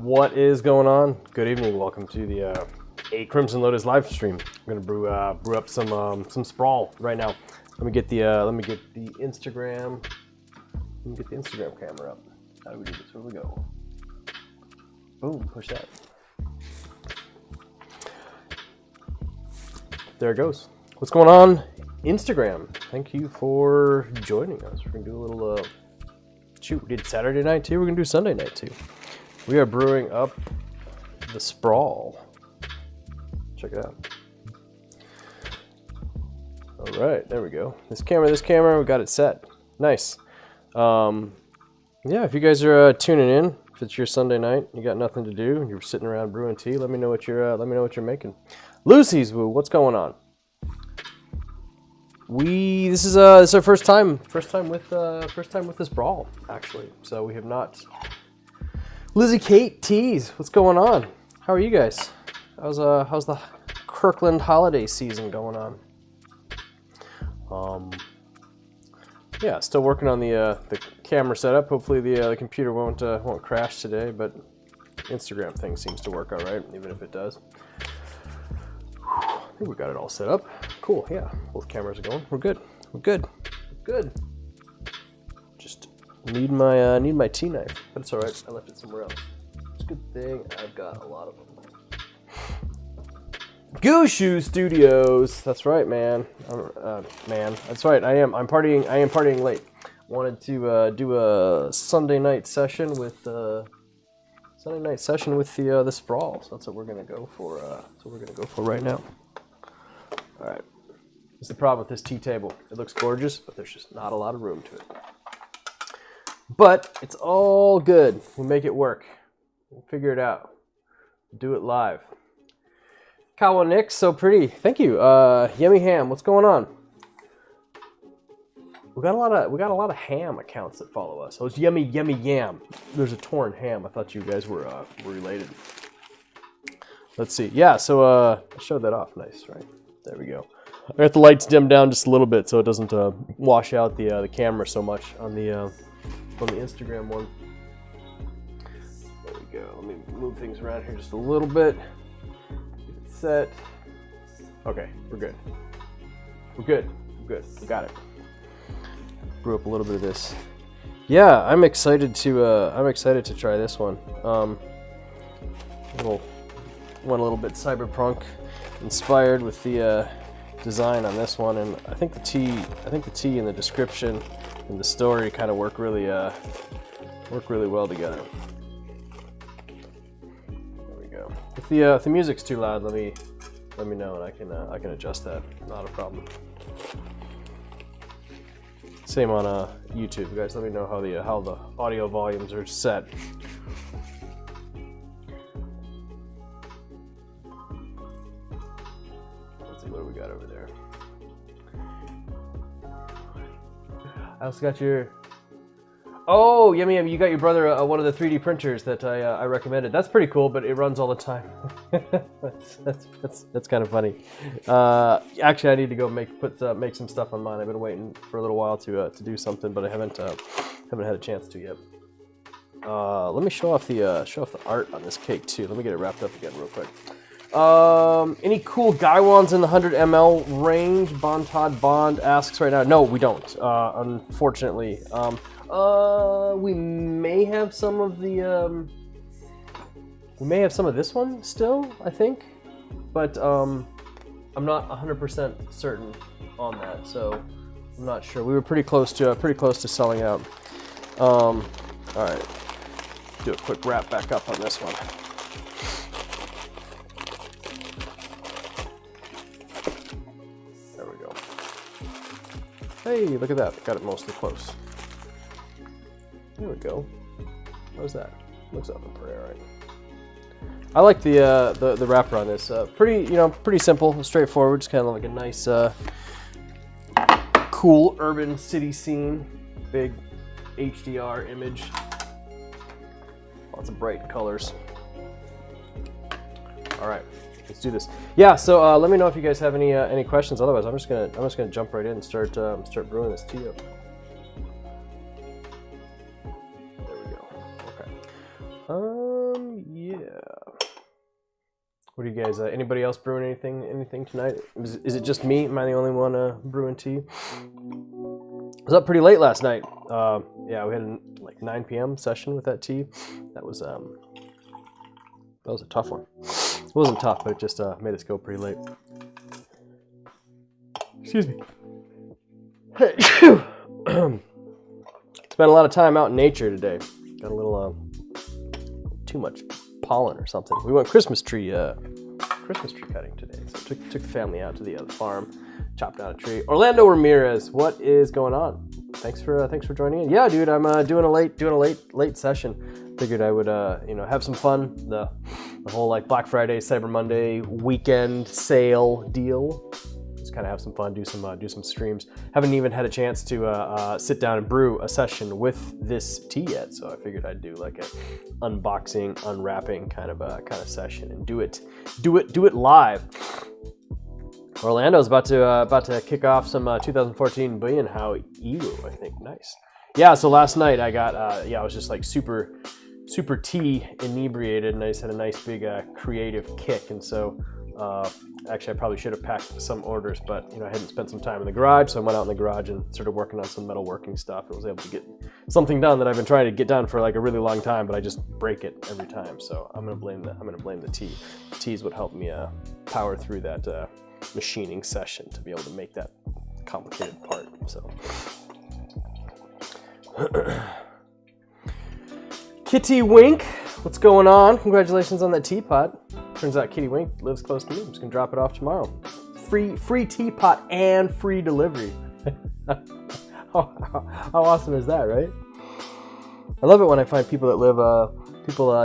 What is going on? Good evening. Welcome to the A Crimson Lotus live stream. I'm gonna brew up some Sprawl right now. Let me get the Instagram. Let me get the Instagram camera up. How do we do this? Where we go? Boom! Push that. There it goes. What's going on, Instagram? Thank you for joining us. We're gonna do a little. Shoot, we did Saturday night too. We're gonna do Sunday night too. We are brewing up the Sprawl. Check it out. All right, there we go. This camera, we got it set. Nice. Yeah, if you guys are tuning in, if it's your Sunday night, you got nothing to do, and you're sitting around brewing tea, let me know what you're making. Lucy's Woo, what's going on? This is our first time with this Sprawl actually. So we have not. Lizzie Kate Tees, what's going on? How are you guys? How's the Kirkland holiday season going on? Yeah, still working on the camera setup. Hopefully the computer won't crash today, but Instagram thing seems to work all right, even if it does. I think we got it all set up. Cool, yeah. Both cameras are going. We're good. We're good. We're good. Just need my tea knife, but it's all right. I left it somewhere else. It's a good thing I've got a lot of them. Gushu Studios. That's right, man. Man, that's right. I am partying late. Wanted to do a Sunday night session with the Sprawl. So that's what we're gonna go for. That's what we're gonna go for right now. All right. That's the problem with this tea table. It looks gorgeous, but there's just not a lot of room to it. But it's all good. We'll make it work. We'll figure it out. Do it live. Kawa Nick, so pretty. Thank you. Yummy Ham, what's going on? We got a lot of ham accounts that follow us. Oh, it's Yummy Yam. There's a torn ham. I thought you guys were related. Let's see. Yeah, so I showed that off. Nice, right? There we go. I got the lights dimmed down just a little bit so it doesn't wash out the camera so much on the Instagram one. There we go. Let me move things around here just a little bit. Get it set. Okay, we're good. We're good. We're good. We got it. Brew up a little bit of this. Yeah, I'm excited to try this one. Went a little bit cyberpunk inspired with the design on this one, and I think the tea and the description and the story kind of work really well together. There we go. If the music's too loud, let me know, and I can adjust that. Not a problem. Same on YouTube, guys. Let me know how the audio volumes are set. Let's see what we got over there. I also got your. Oh, yummy! You got your brother one of the 3D printers that I recommended. That's pretty cool, but it runs all the time. that's kind of funny. Actually, I need to go make some stuff on mine. I've been waiting for a little while to do something, but I haven't had a chance to yet. Let me show off the art on this cake too. Let me get it wrapped up again real quick. Any cool Gaiwans in the 100 ml range? Bontod Bond asks right now. No, we don't. Unfortunately. We may have some of the. We may have some of this one still, I think, but I'm not 100% certain on that, so I'm not sure. We were pretty close to selling out. All right, do a quick wrap back up on this one. There we go. Hey, look at that! Got it mostly close. There we go. How's that? Looks up in pu-erh, right? I like the wrapper on this. Pretty simple, straightforward. Just kind of like a nice, cool urban city scene. Big HDR image. Lots of bright colors. All right, let's do this. Yeah. So let me know if you guys have any questions. Otherwise, I'm just gonna jump right in and start brewing this tea up. What do you guys? Anybody else brewing anything tonight? Is it just me? Am I the only one brewing tea? I was up pretty late last night. Yeah, we had a like 9 p.m. session with that tea. That was a tough one. It wasn't tough, but it just made us go pretty late. Excuse me. Spent a lot of time out in nature today. Got a little too much pollen or something. We went Christmas tree cutting today. So took the family out to the farm, chopped down a tree. Orlando Ramirez, what is going on? Thanks for joining in. Yeah, dude, I'm doing a late session. Figured I would have some fun. The whole like Black Friday, Cyber Monday weekend sale deal. Just kind of have some fun, do some streams. Haven't even had a chance to sit down and brew a session with this tea yet, so I figured I'd do like a unboxing, unwrapping kind of session and do it live. Orlando's about to kick off some 2014 Billion How Ewu, I think. Nice. Yeah. So last night I got I was just like super tea inebriated, and I just had a nice big creative kick, and so. Actually, I probably should have packed some orders, but I hadn't spent some time in the garage, so I went out in the garage and started working on some metalworking stuff. And was able to get something done that I've been trying to get done for like a really long time, but I just break it every time. So I'm gonna blame the tea. The tea is what helped me power through that machining session to be able to make that complicated part. So. Kitty Wink, what's going on? Congratulations on that teapot. Turns out Kitty Wink lives close to me. I'm just gonna drop it off tomorrow. Free teapot and free delivery. How awesome is that, right? I love it when I find people that live,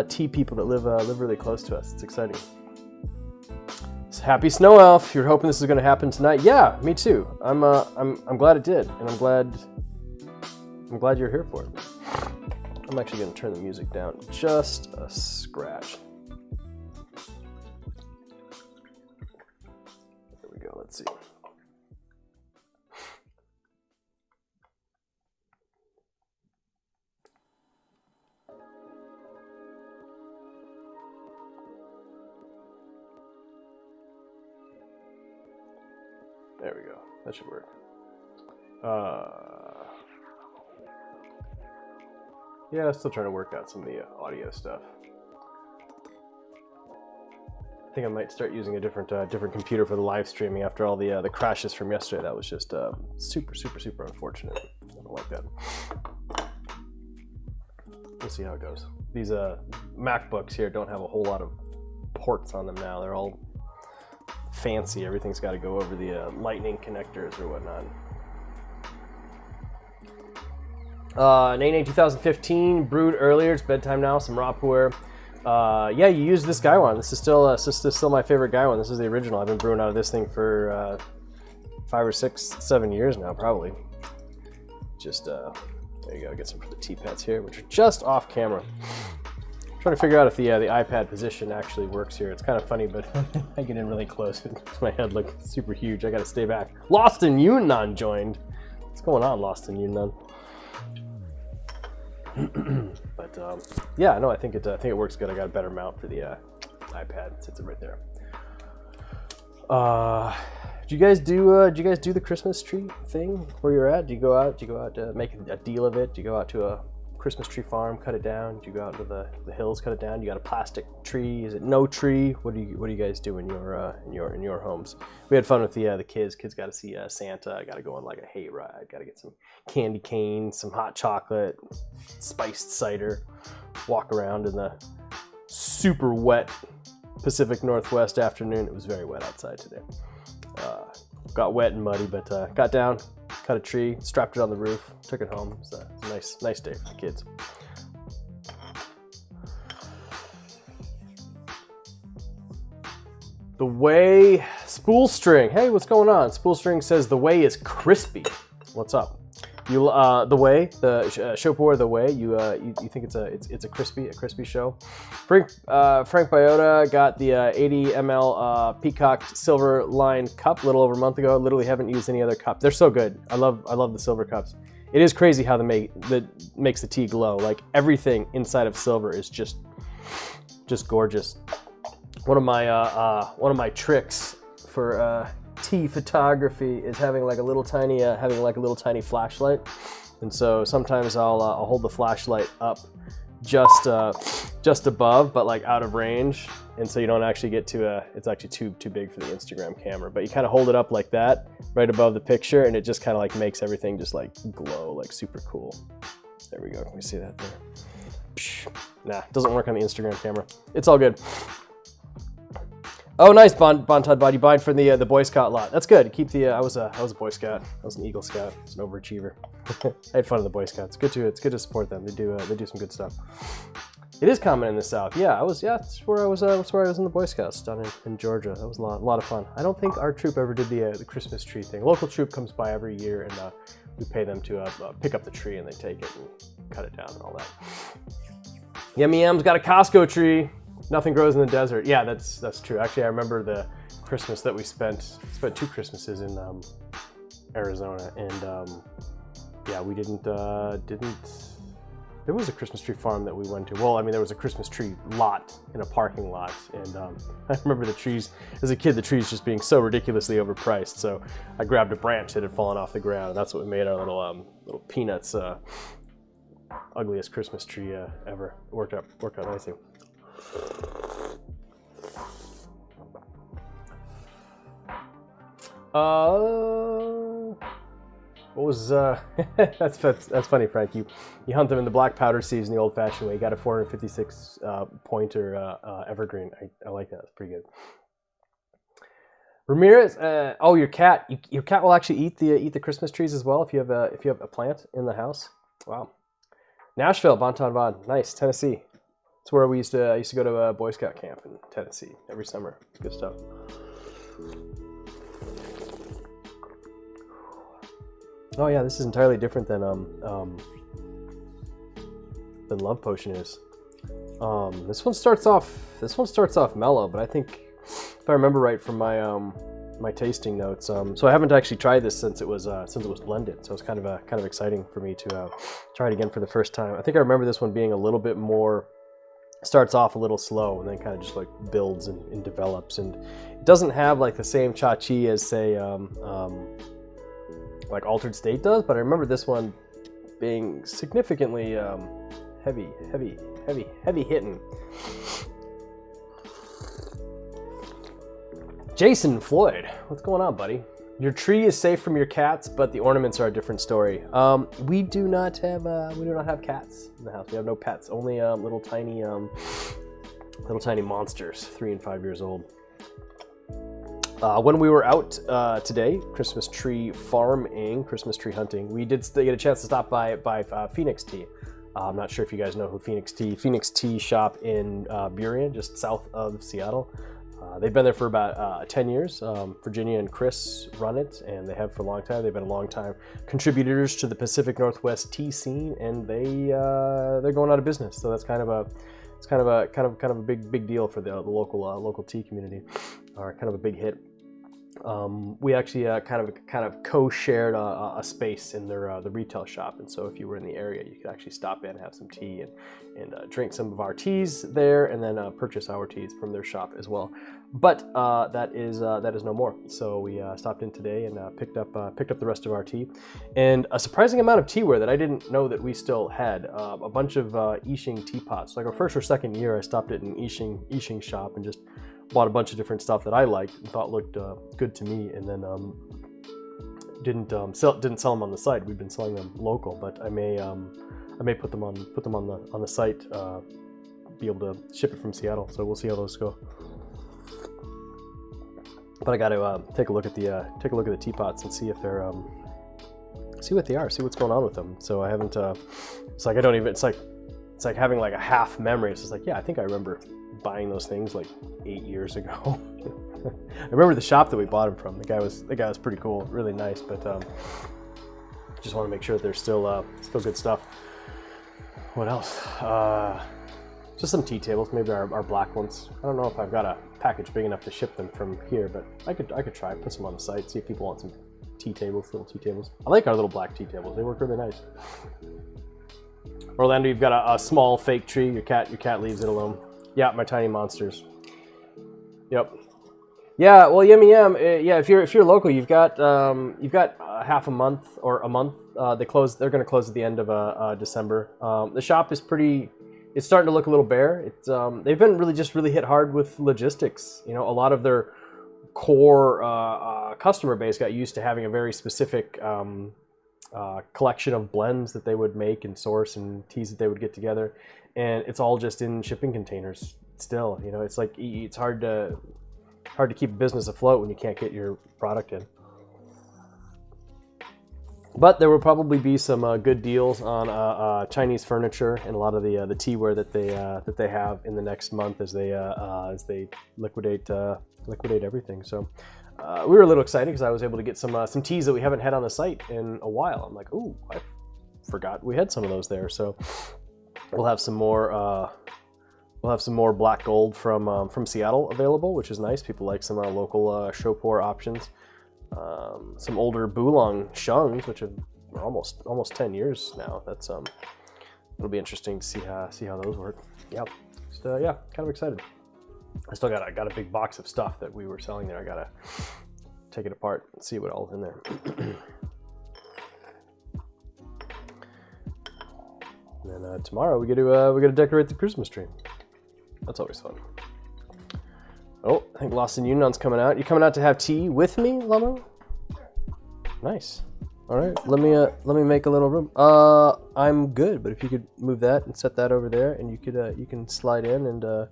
tea people that live really close to us. It's exciting. So happy Snow Elf. You're hoping this is gonna happen tonight? Yeah, me too. I'm glad it did, and I'm glad you're here for it. I'm actually gonna turn the music down just a scratch. Let's see. There we go. That should work. Yeah, still trying to work out some of the audio stuff. I think I might start using a different computer for the live streaming after all the crashes from yesterday. That was just super unfortunate. I don't like that. We'll see how it goes. These MacBooks here don't have a whole lot of ports on them now. They're all fancy. Everything's got to go over the lightning connectors or whatnot. Nene 2015 brewed earlier. It's bedtime now. Some raw pu'er. Yeah, you use this guy one. This is still my favorite guy one. This is the original. I've been brewing out of this thing for 5 or 6, 7 years now, probably. Just there you go. Get some for the teapots here, which are just off camera. I'm trying to figure out if the iPad position actually works here. It's kind of funny, but I get in really close. It makes my head look super huge. I got to stay back. Lost in Yunnan joined. What's going on, Lost in Yunnan? But yeah, no, I think it works good. I got a better mount for the iPad. It sits it right there. Did you guys do the Christmas tree thing where you're at? Do you go out make a deal of it? Do you go out to a Christmas tree farm, cut it down? Do you go out into the hills, cut it down? You got a plastic tree? Is it no tree? What do you guys do in your homes? We had fun with the kids. Kids got to see Santa. I got to go on like a hayride. Got to get some candy canes, some hot chocolate, spiced cider. Walk around in the super wet Pacific Northwest afternoon. It was very wet outside today. Got wet and muddy, but got down, cut a tree, strapped it on the roof, took it home. It was a nice day for the kids. The Way Spool String. Hey, what's going on? Spool String says the Way is crispy. What's up? You the Way, the show pour The Way. You think it's a crispy show. Frank Biota got the 80 ml Peacock silver line cup a little over a month ago. Literally haven't used any other cup. They're so good. I love the silver cups. It is crazy how that makes the tea glow. Like everything inside of silver is just gorgeous. one of my tricks for tea photography is having like a little tiny flashlight, and so sometimes I'll hold the flashlight up just above, but like out of range, and so you don't actually get to it's actually too big for the Instagram camera, but you kind of hold it up like that right above the picture, and it just kind of like makes everything just like glow, like super cool. There we go. Can we see that there? Nah, doesn't work on the Instagram camera. It's all good. Oh, nice, Bontod Bod. You buying from the Boy Scout lot. That's good. Keep the. I was a Boy Scout. I was an Eagle Scout. I was an overachiever. I had fun in the Boy Scouts. It's good to support them. They do some good stuff. It is common in the South. Yeah, that's where I was in the Boy Scouts down in Georgia. That was a lot of fun. I don't think our troop ever did the Christmas tree thing. A local troop comes by every year, and we pay them to pick up the tree, and they take it and cut it down and all that. Yummy M's got a Costco tree. Nothing grows in the desert. Yeah, that's true. Actually, I remember the Christmas that we spent 2 Christmases in Arizona, and yeah, we didn't. There was a Christmas tree farm that we went to. Well, I mean, there was a Christmas tree lot in a parking lot, and I remember the trees, as a kid, the trees just being so ridiculously overpriced. So I grabbed a branch that had fallen off the ground, and that's what we made our little Peanuts ugliest Christmas tree ever. Worked out nicely. What was that's funny, Frank. You hunt them in the black powder season the old-fashioned way. You got a 456 pointer evergreen. I like that. That's pretty good. Ramirez, oh, your cat will actually eat the Christmas trees as well if you have a plant in the house. Wow. Nashville, Bonton Von, nice. Tennessee. It's where I used to go to a Boy Scout camp in Tennessee every summer. Good stuff. Oh yeah, this is entirely different than Love Potion is. This one starts off mellow, but I think if I remember right from my my tasting notes, so I haven't actually tried this since it was blended, so it's kind of exciting for me to try it again for the first time. I think I remember this one being a little bit more. Starts off a little slow and then kind of just like builds and develops, and it doesn't have like the same cha-chi as say like Altered State does, but I remember this one being significantly heavy hitting. Jason Floyd, what's going on, buddy? Your tree is safe from your cats, but the ornaments are a different story. We do not have cats in the house. We have no pets. Only little tiny monsters, 3 and 5 years old. When we were out today, Christmas tree farming, Christmas tree hunting, we did get a chance to stop by Phoenix Tea. I'm not sure if you guys know who Phoenix Tea shop in Burien, just south of Seattle. They've been there for about 10 years. Virginia and Chris run it, and they have for a long time. They've been a long time contributors to the Pacific Northwest tea scene, and they're going out of business. So that's kind of a big deal for the local tea community, or kind of a big hit. We actually kind of co-shared a space in their the retail shop, and so if you were in the area, you could actually stop in, have some tea, and drink some of our teas there, and then purchase our teas from their shop as well. But that is no more. So we stopped in today and picked up the rest of our tea, and a surprising amount of teaware that I didn't know that we still had. A bunch of Yixing teapots. Like our first or second year, I stopped at an Yixing shop and just bought a bunch of different stuff that I liked and thought looked good to me, and then didn't sell them on the site. We've been selling them local, but I may put them on the site, be able to ship it from Seattle. So we'll see how those go. But I got to take a look at the teapots and see if they're see what they are, see what's going on with them. So I haven't. It's like I don't even. It's like having like a half memory. It's just like, yeah, I think I remember buying those things like 8 years ago. I remember the shop that we bought them from. The guy was pretty cool, really nice. But just want to make sure that they're still good stuff. What else? Just some tea tables, maybe our black ones. I don't know if I've got a package big enough to ship them from here, but I could try, put some on the site, see if people want some tea tables, little tea tables. I like our little black tea tables. They work really nice. Orlando, you've got a small fake tree. Your cat leaves it alone. Yeah, my tiny monsters. Yep. Yeah. Well, Yummy Yum. Yeah. If you're local, you've got half a month or a month. They're going to close at the end of December. The shop is pretty. It's starting to look a little bare. It's they've been really hit hard with logistics. You know, a lot of their core customer base got used to having a very specific collection of blends that they would make and source and teas that they would get together, and it's all just in shipping containers still. You know, it's like it's hard to keep a business afloat when you can't get your product in. But there will probably be some good deals on Chinese furniture and a lot of the teaware that they have in the next month as they liquidate everything. So we were a little excited because I was able to get some teas that we haven't had on the site in a while. I'm like, ooh, I forgot we had some of those there. So we'll have some more. We'll have some more black gold from Seattle available, which is nice. People like some local show pour options. Some older Boolong Shungs, which are almost 10 years now. That's it'll be interesting to see how those work. Yep. Yeah, kind of excited. I still got a big box of stuff that we were selling there. I gotta take it apart and see what all's in there. And then tomorrow we get to decorate the Christmas tree. That's always fun. Oh, I think Lost in Yunnan's coming out. You coming out to have tea with me, Lamo? Nice. All right, let me make a little room. I'm good, but if you could move that and set that over there, and you can slide in and look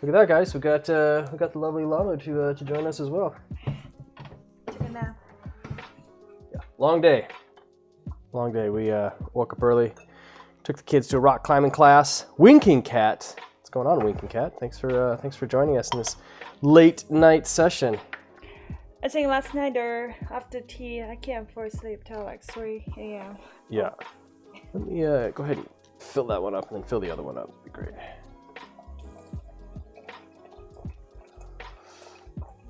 at that, guys. We got the lovely Lamo to join us as well. Take a nap. Yeah, long day. We woke up early, took the kids to a rock climbing class. Winking Cat. What's going on, Winking Cat? Thanks for joining us in this late night session. I think last night or after tea, I can't fall asleep till like 3 a.m. Yeah. Let me go ahead and fill that one up and then fill the other one up. That'd be great.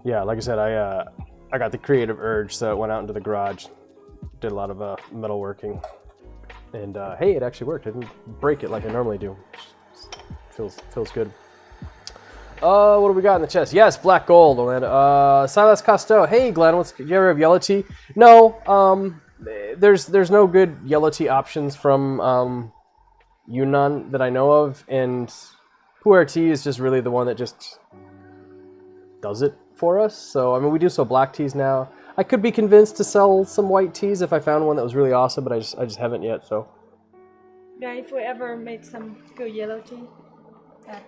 Yeah, like I said, I got the creative urge, so I went out into the garage, did a lot of metalworking, and hey, it actually worked. I didn't break it like I normally do. Feels good. What do we got in the chest? Yes, black gold. Silas Costeau. Hey, Glenn, do you ever have yellow tea? No. There's no good yellow tea options from Yunnan that I know of, and pu-erh tea is just really the one that just does it for us. So I mean, we do sell black teas now. I could be convinced to sell some white teas if I found one that was really awesome, but I just haven't yet. So yeah, if we ever made some good yellow tea, that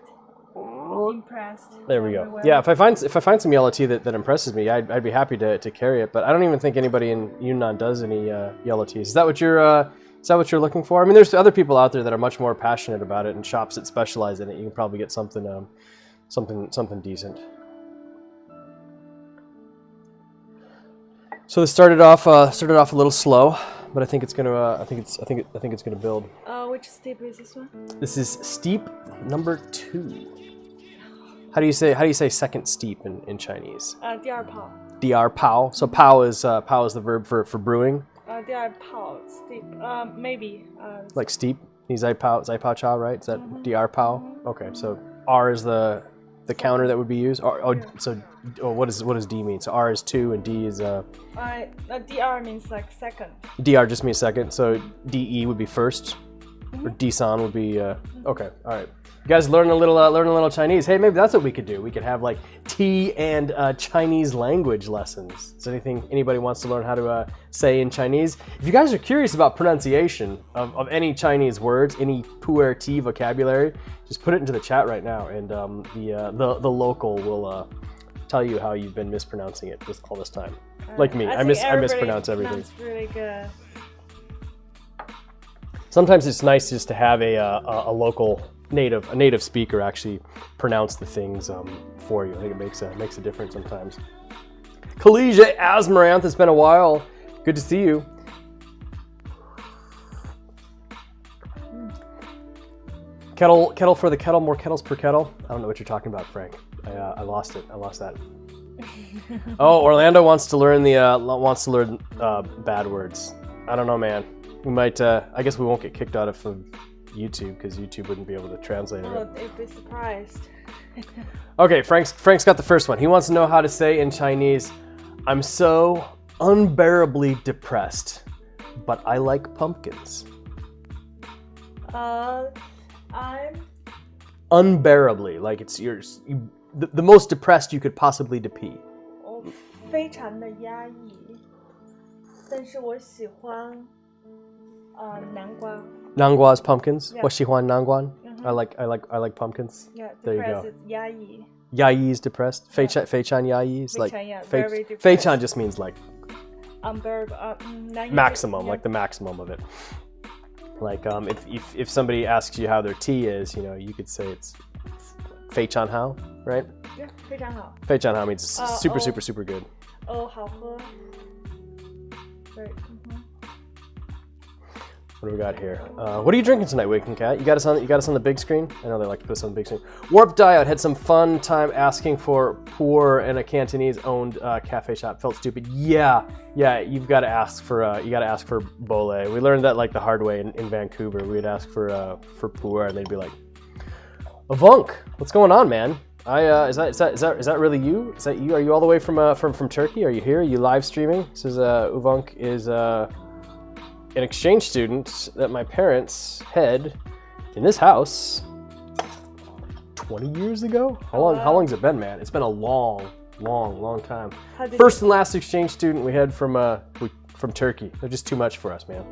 impressed. There we go. everywhere. Yeah, if I find some yellow tea that impresses me, I'd be happy to carry it. But I don't even think anybody in Yunnan does any yellow teas. Is that what you're looking for? I mean, there's other people out there that are much more passionate about it, and shops that specialize in it. You can probably get something decent. So this started off a little slow, but I think it's gonna build. Which steep is this one? This is steep number 2. How do you say second steep in Chinese? 第二泡. 第二泡. So pao is the verb for brewing. 第二泡 steep. Maybe. Like steep. 你在泡茶, right? Is that 第二泡? Okay, so R is the counter that would be used. What does D mean? So R is 2 and D is DR means like second. DR just means second. So DE would be first, or D-san would be okay. All right, you guys learn a little Chinese. Hey, maybe that's what we could do. We could have like tea and Chinese language lessons. Is anybody wants to learn how to say in Chinese? If you guys are curious about pronunciation of any Chinese words, any pu-erh tea vocabulary, just put it into the chat right now, and the local will tell you how you've been mispronouncing it all this time. Like me, I mispronounce everything. That's really good. Sometimes it's nice just to have a local native speaker actually pronounce the things for you. I think it makes a difference sometimes. Collegia Asmaranth, it's been a while. Good to see you. Kettle for the kettle, more kettles per kettle. I don't know what you're talking about, Frank. I lost it. I lost that. Oh, Orlando wants to learn bad words. I don't know, man. We might. I guess we won't get kicked out of YouTube because YouTube wouldn't be able to translate it. Oh, they'd be surprised. Okay, Frank's got the first one. He wants to know how to say in Chinese, "I'm so unbearably depressed, but I like pumpkins." I'm Unbearably, like it's yours. The most depressed you could possibly be. 我非常的压抑，但是我喜欢南瓜。Nanggua's pumpkins. Yeah. 我喜欢南瓜. I like pumpkins. Yeah, There you depressed go. is 压抑。 Yayi is depressed. Fei-chan Yayi is like Fei-chan, yeah, Fei- very depressed. Fei-chan just means like Unbearable. maximum, yeah. like the maximum of it. Like if somebody asks you how their tea is, you know, you could say it's Fei-chan Hao, right? Yeah, 非常好。 Fei-chan Hao means super, oh. super, super good. 哦，好喝。Right. What do we got here? What are you drinking tonight, Waking Cat? You got us on the big screen? I know they like to put us on the big screen. Warp Diode had some fun time asking for pu-erh in a Cantonese-owned cafe shop. Felt stupid. Yeah. You've got to ask for bole. We learned that like the hard way in Vancouver. We'd ask for pu-erh, and they'd be like, "Avunk, what's going on, man? Is that really you? Is that you? Are you all the way from Turkey? Are you here? Are you live streaming?" Says Uvunk is an exchange student that my parents had in this house 20 years ago. How long's it been, man? It's been a long time. First and last exchange student we had from Turkey. They're just too much for us, man.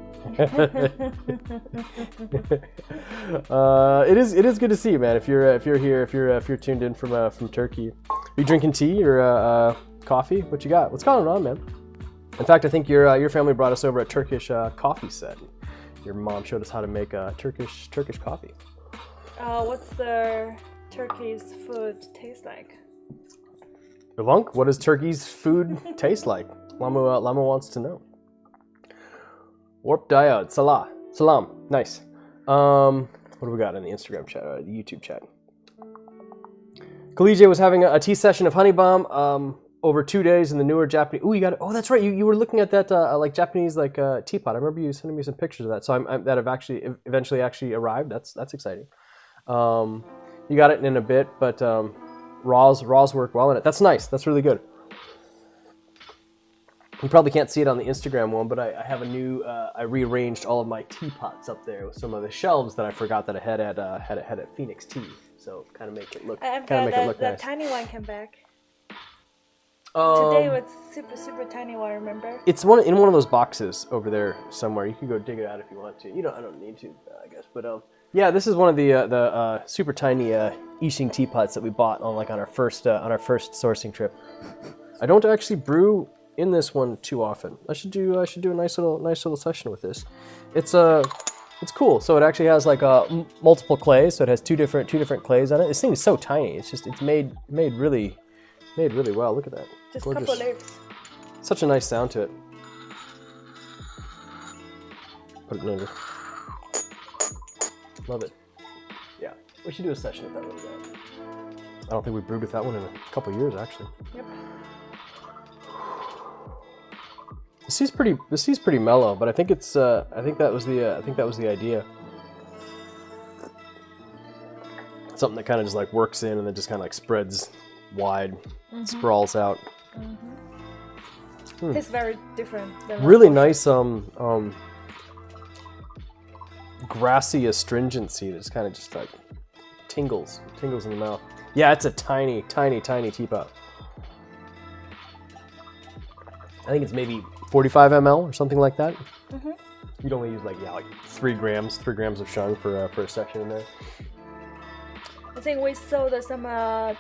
It is good to see you, man. If you're here, if you're tuned in from Turkey, are you drinking tea or coffee? What you got? What's going on, man? In fact, I think your family brought us over a Turkish coffee set. Your mom showed us how to make Turkish coffee. What's the Turkey's food taste like? Ivunk, what does Turkey's food taste like? Lama wants to know. Warp Diode, salam, nice. What do we got in the Instagram chat, the YouTube chat? Collegiate was having a tea session of Honey Bomb. Over 2 days in the newer Japanese. Oh, you got it. Oh, that's right. You were looking at that like Japanese like teapot. I remember you sending me some pictures of that. So that have actually eventually arrived. That's exciting. You got it in a bit, but raws work well in it. That's nice. That's really good. You probably can't see it on the Instagram one, but I have a new. I rearranged all of my teapots up there with some of the shelves that I forgot that I had at Phoenix Tea. So kind of make it look. The Nice. tiny one came back. Today was super tiny one, remember? It's in one of those boxes over there somewhere. You can go dig it out if you want to. I don't need to, I guess. But yeah, this is one of the super tiny Yixing teapots that we bought on our first sourcing trip. I don't actually brew in this one too often. I should do a nice little session with this. It's cool. So it actually has like multiple clays. So it has two different clays on it. This thing is so tiny. It's made really well. Look at that. Just gorgeous. Couple layers. Such a nice sound to it. Put it in under. Love it. Yeah, we should do a session with that one again. I don't think we brewed with that one in a couple years, actually. Yep. This tea's pretty mellow, but I think it's I think that was the idea. Something that kind of just like works in and then just kind of like spreads wide, sprawls out. It's very different. Than Really nice grassy astringency that's kind of just like tingles in the mouth. Yeah, it's a tiny teapot. I think it's maybe 45 ml or something like that. You'd only use like 3 grams of shung for a section in there. I think we sold some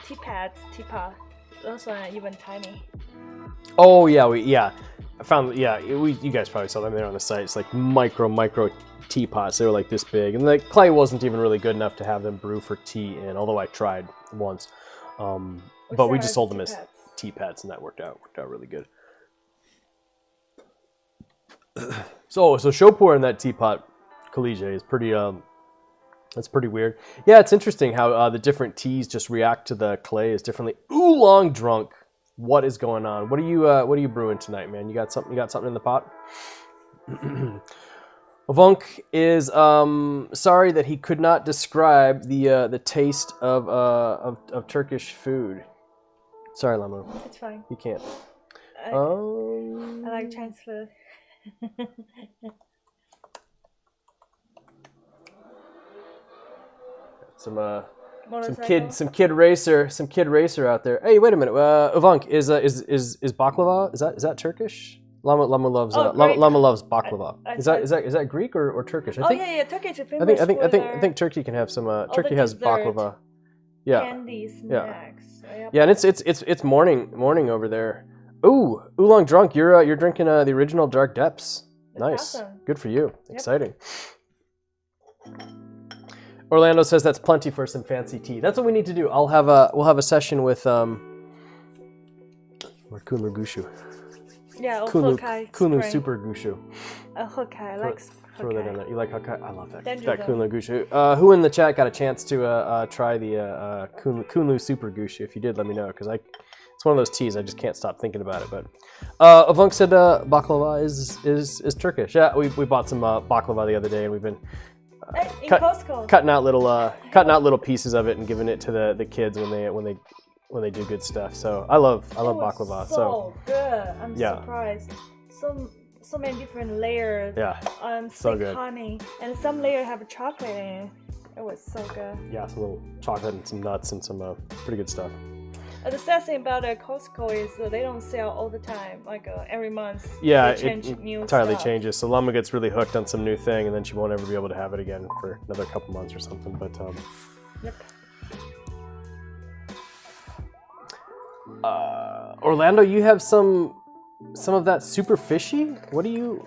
teapot. Those are even tiny. Oh yeah, I found you guys probably saw them there on the site. It's like micro teapots. They were like this big, and the clay wasn't even really good enough to have them brew for tea in. Although I tried once, but we just sold them as teapots, and that worked out really good. So show pour in that teapot, Collegiate, is pretty. That's pretty weird. Yeah, it's interesting how the different teas just react to the clay as differently. Oolong drunk. What is going on? What are you brewing tonight, man? You got something in the pot? Vunk is sorry that he could not describe the taste of Turkish food. Sorry, Lamu. It's fine. He can't. I like Chinese food. Some kid racer out there. Hey, wait a minute. Vunk, is baklava? Is that Turkish? Lama loves baklava. Is that Greek or Turkish? I think, yeah, Turkish is famous. I think Turkey can have some. Turkey has baklava. Yeah. Candy snacks. Yeah, and it's morning over there. Ooh, oolong drunk. You're drinking the original Dark Depths. Nice. Awesome. Good for you. Yep. Exciting. Orlando says that's plenty for some fancy tea. That's what we need to do. We'll have a session with Kunlu Gushu. Yeah, Kunlu Super Gushu. Hokai, I like throw that in there. You like Hokai? I love that. Danger That Kunlu Gushu. Who in the chat got a chance to try the Kunlu Super Gushu? If you did, let me know, because it's one of those teas I just can't stop thinking about it. But Avunk said baklava is Turkish. Yeah, we bought some baklava the other day, and we've been cutting out little pieces of it and giving it to the kids when they do good stuff. So I love baklava. So good. I'm surprised. So many different layers. Yeah. So good. Honey, and some layers have chocolate in it. It was so good. Yeah, some little chocolate and some nuts and some pretty good stuff. The sad thing about Costco is they don't sell all the time. Like every month, yeah, they change it new entirely stuff. changes. So Lama gets really hooked on some new thing, and then she won't ever be able to have it again for another couple months or something. But Yep. Orlando, you have some of that super fishy. What do you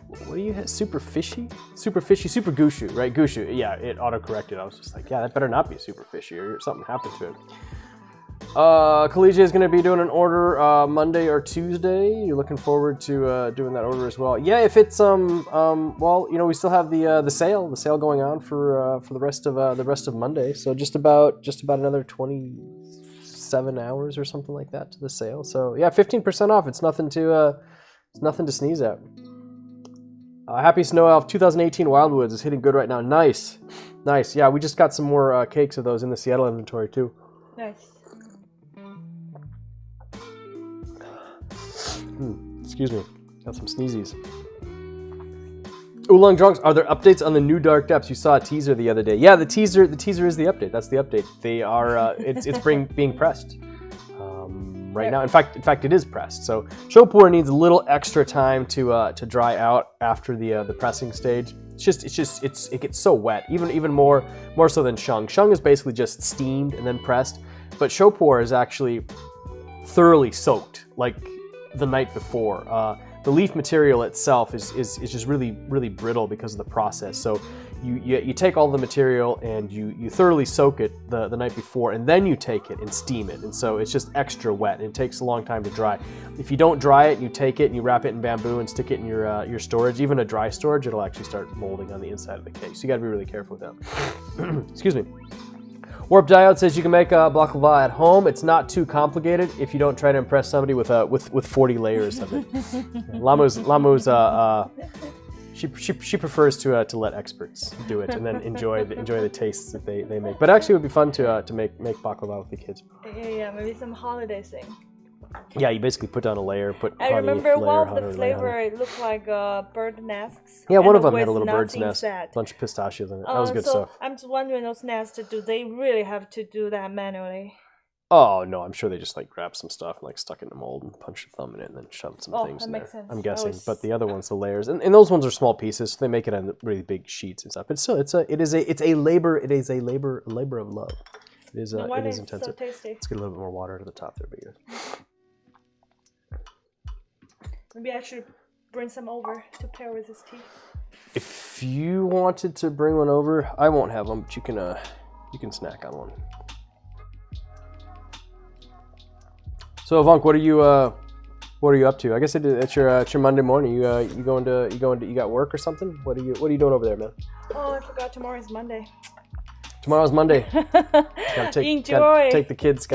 have? Super fishy, super gushu, right? Gushu. Yeah, it auto-corrected. I was just like, yeah, that better not be super fishy, or something happened to it. Collegia is going to be doing an order Monday or Tuesday. You're looking forward to doing that order as well. Yeah, if it's well, we still have the sale going on for the rest of Monday. So just about another 27 hours or something like that to the sale. So yeah, 15% off. It's nothing to sneeze at. Happy Snow Elf 2018 Wildwoods is hitting good right now. Nice. Yeah, we just got some more cakes of those in the Seattle inventory too. Nice. Excuse me, got some sneezies. Oolong Drunks, are there updates on the new Dark Depths? You saw a teaser the other day. Yeah, the teaser is the update. That's the update. They are it's being pressed right now. In fact, it is pressed. So pu-erh needs a little extra time to dry out after the pressing stage. It gets so wet, even more so than shung. Shung is basically just steamed and then pressed, but pu-erh is actually thoroughly soaked, like the night before. The leaf material itself is just really brittle because of the process. So you take all the material and you thoroughly soak it the night before, and then you take it and steam it. And so it's just extra wet, and it takes a long time to dry. If you don't dry it, you take it and you wrap it in bamboo and stick it in your storage, even a dry storage, it'll actually start molding on the inside of the case. So you got to be really careful with that. Excuse me. Warp Diode says you can make a baklava at home. It's not too complicated if you don't try to impress somebody with 40 layers of it. Lamu's she prefers to let experts do it and then enjoy the tastes that they make. But actually, it would be fun to make baklava with the kids. Yeah, maybe some holiday thing. Yeah, you basically put down a layer, I remember one of the flavor, it looked like bird nests. Yeah, one of them had a little bird's nest, a bunch of pistachios in it. That was good stuff. I'm just wondering, those nests, do they really have to do that manually? Oh, no, I'm sure they just grab some stuff and stuck it in a mold and punched a thumb in it and then shoved some things in there. Sense. I'm guessing. But the other ones, the layers, and those ones are small pieces, so they make it on really big sheets and stuff. But still, it's a labor of love. It is intensive. So tasty. Let's get a little bit more water to the top there, but Maybe I should bring some over to pair with this tea. If you wanted to bring one over, I won't have them, but you can snack on one. So, Vunk, what are you up to? I guess it's your Monday morning. You got work or something? What are you doing over there, man? Oh, I forgot tomorrow is Monday. Tomorrow's Monday. Enjoy. Gotta take the kids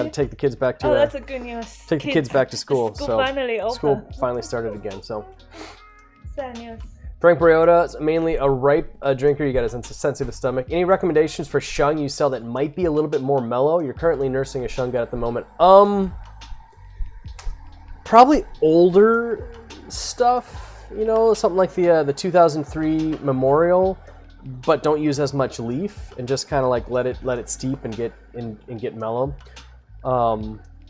back to. That's a good news. Take the kids back to school. School finally open. School finally started again. So. Sad news. Frank Briota is mainly a ripe drinker. You got a sensitive stomach. Any recommendations for shung you sell that might be a little bit more mellow? You're currently nursing a shung gut at the moment. Probably older stuff. You know, something like the 2003 Memorial, but don't use as much leaf and just kind of like let it steep and get mellow.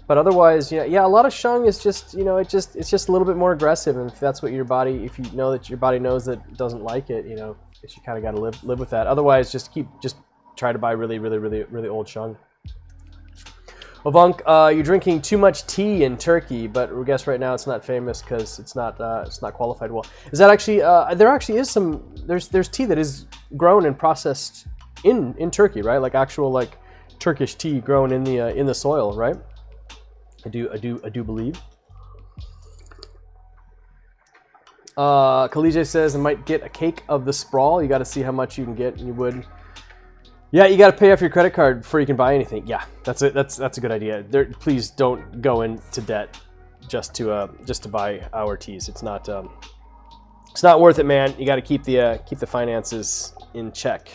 But otherwise, yeah, a lot of shung is just, it's just a little bit more aggressive, and if that's what your body, if you know that your body knows that it doesn't like it, you kind of got to live with that. Otherwise, just try to buy really, really, really, really old shung. Ovank, you're drinking too much tea in Turkey, but I guess right now it's not famous because it's not qualified well. Is that actually there actually is there's tea that is grown and processed in Turkey, right? Like actual like Turkish tea grown in the soil, right? I do believe. Kalije says I might get a cake of the Sprawl. You got to see how much you can get, and you would. Yeah, you got to pay off your credit card before you can buy anything. Yeah, that's it. That's a good idea. Please don't go into debt just to buy our teas. It's not worth it, man. You got to keep the finances in check,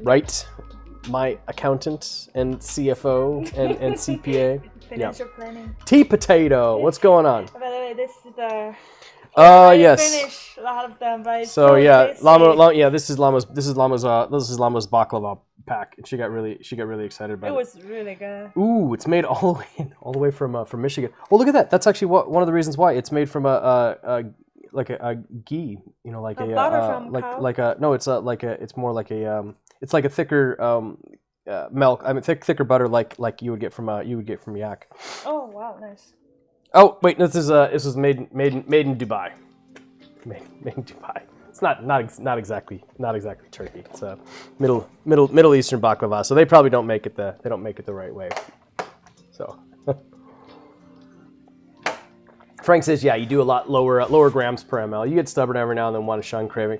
right? My accountant and CFO and CPA. Financial planning. Tea potato. What's going on? By the way, this is the. Yes. Finished a lot of them, but it's so yeah, tasty. this is Llama's baklava pack, and she got really excited about it. It was really good. Ooh, it's made all the way from Michigan. Oh, look at that. That's actually one of the reasons why it's made from a ghee. Like a butter from cow? It's more like a it's like a thicker milk. I mean, thicker butter like you would get from yak. Oh wow, nice. Oh wait, this is made in Dubai. Made in Dubai. It's not exactly Turkey. It's a Middle Eastern baklava. So they probably don't make it the right way. So Frank says, yeah, you do a lot lower grams per ml. You get stubborn every now and then, want a shung craving.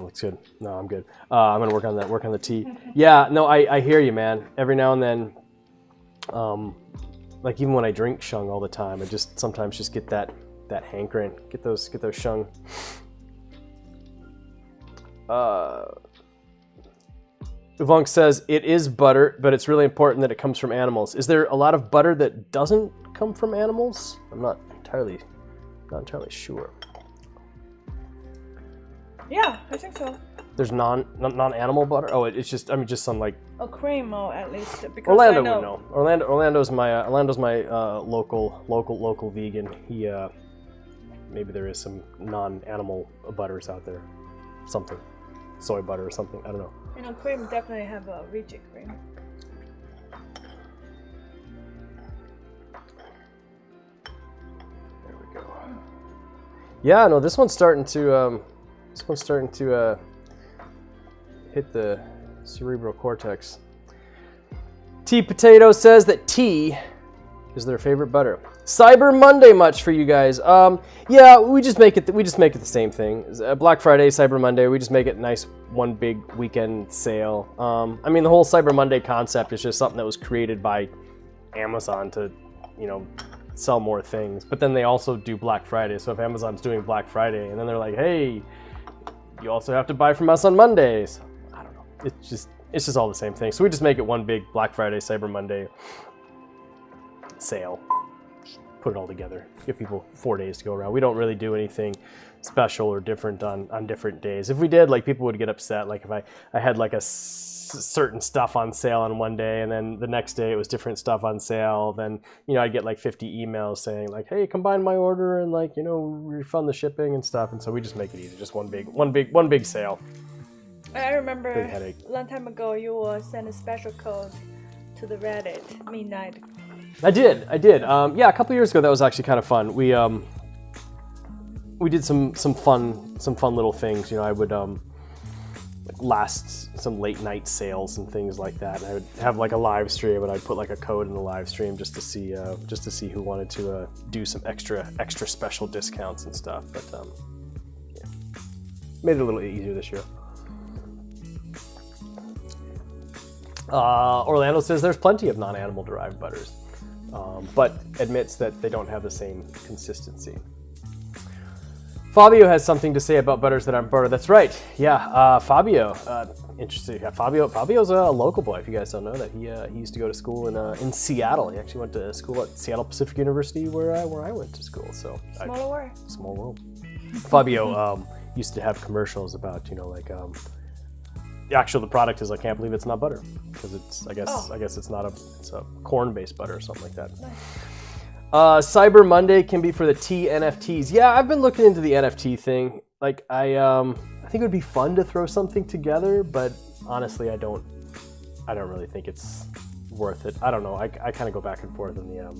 Looks good. No, I'm good. I'm gonna work on the tea. Yeah, no, I hear you, man. Every now and then, like even when I drink shung all the time, I just sometimes just get that hankering. Get those shung. Uvonk says it is butter, but it's really important that it comes from animals. Is there a lot of butter that doesn't come from animals? I'm not entirely sure. Yeah, I think so. There's non-animal butter. Oh, it's just some like a cream, or at least because Orlando I know. would know. Orlando's my local vegan. He maybe there is some non-animal butters out there, something, soy butter or something. I don't know. Cream definitely have a rigid cream. There we go. Yeah, no, this one's starting to hit the cerebral cortex. Tea Potato says that tea is their favorite butter. Cyber Monday much for you guys? Yeah, we just make it the same thing. Black Friday, Cyber Monday, we just make it nice one big weekend sale. I mean, the whole Cyber Monday concept is just something that was created by Amazon to, sell more things. But then they also do Black Friday. So if Amazon's doing Black Friday and then they're like, hey, you also have to buy from us on Mondays. I don't know. It's just all the same thing. So we just make it one big Black Friday, Cyber Monday sale. Put it all together. Give people 4 days to go around. We don't really do anything special or different on different days. If we did, like, people would get upset. Like if I had like a certain stuff on sale on one day and then the next day it was different stuff on sale, then I'd get like 50 emails saying like, hey, combine my order and like refund the shipping and stuff. And so we just make it easy, just one big sale. I remember big headache. A long time ago you will send a special code to the Reddit midnight. I did. Yeah, a couple years ago that was actually kind of fun. We did some fun little things. I would last some late night sales and things like that. And I would have like a live stream, and I'd put like a code in the live stream just to see who wanted to do some extra special discounts and stuff. But yeah, made it a little easier this year. Orlando says there's plenty of non-animal derived butters, but admits that they don't have the same consistency. Fabio has something to say about butters that aren't butter. That's right. Yeah, Fabio. Interesting. Yeah, Fabio's a local boy. If you guys don't know that, he used to go to school in Seattle. He actually went to school at Seattle Pacific University, where I went to school. So small world. Fabio used to have commercials about the product is I can't believe it's not butter because it's I guess it's not it's a corn-based butter or something like that. Nice. Cyber Monday can be for the tea NFTs. Yeah, I've been looking into the NFT thing. Like I think it would be fun to throw something together, but honestly, I don't really think it's worth it. I don't know. I kind of go back and forth in the.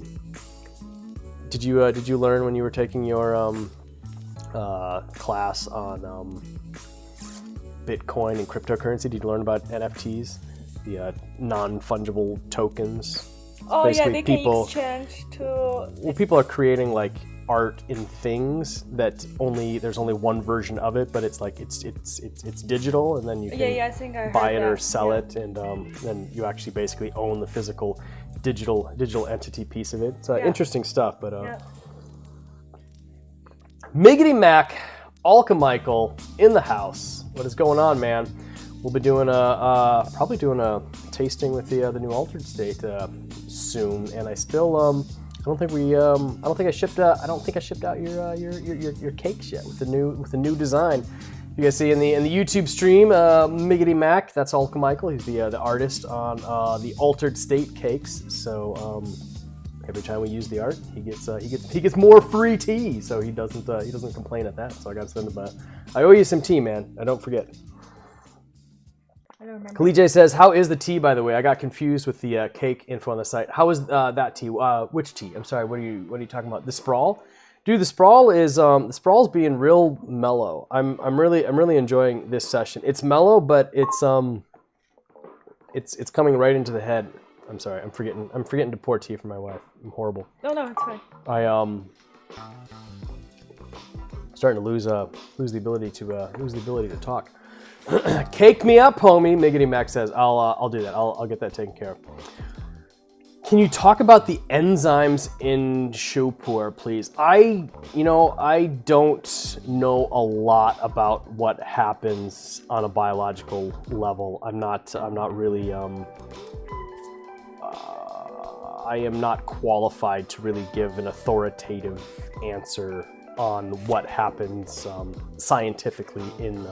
Did you learn when you were taking your class on Bitcoin and cryptocurrency? Did you learn about NFTs, the non-fungible tokens? Oh Basically, yeah, they can exchange to. Well, people are creating like art in things that there's only one version of it, but it's like it's digital, and then you can I think I buy heard it or that. sell it, and then you actually basically own the physical digital entity piece of it. It's interesting stuff, but Miggity Mac, Alchemichael in the house. What is going on, man? We'll be doing probably doing a tasting with the new Altered State soon, and I still I don't think I shipped out your cakes yet with the new design. You guys see in the YouTube stream, Miggity Mac, that's Alchemichael. He's the artist on the Altered State cakes. So every time we use the art, he gets more free tea. So he doesn't complain at that. So I got to send him I owe you some tea, man. I don't forget. I don't remember. Khalid says, "How is the tea, by the way? I got confused with the cake info on the site. How is that tea? Which tea? I'm sorry. What are you talking about? The Sprawl, dude. The Sprawl is the Sprawl's being real mellow. I'm really enjoying this session. It's mellow, but it's coming right into the head. I'm sorry. I'm forgetting to pour tea for my wife. I'm horrible. No, it's fine. Starting to lose the ability to talk." Cake me up, homie. Miggity Mac says, I'll do that. I'll get that taken care of. Can you talk about the enzymes in pu-erh, please? I don't know a lot about what happens on a biological level. I'm not really I am not qualified to really give an authoritative answer on what happens scientifically in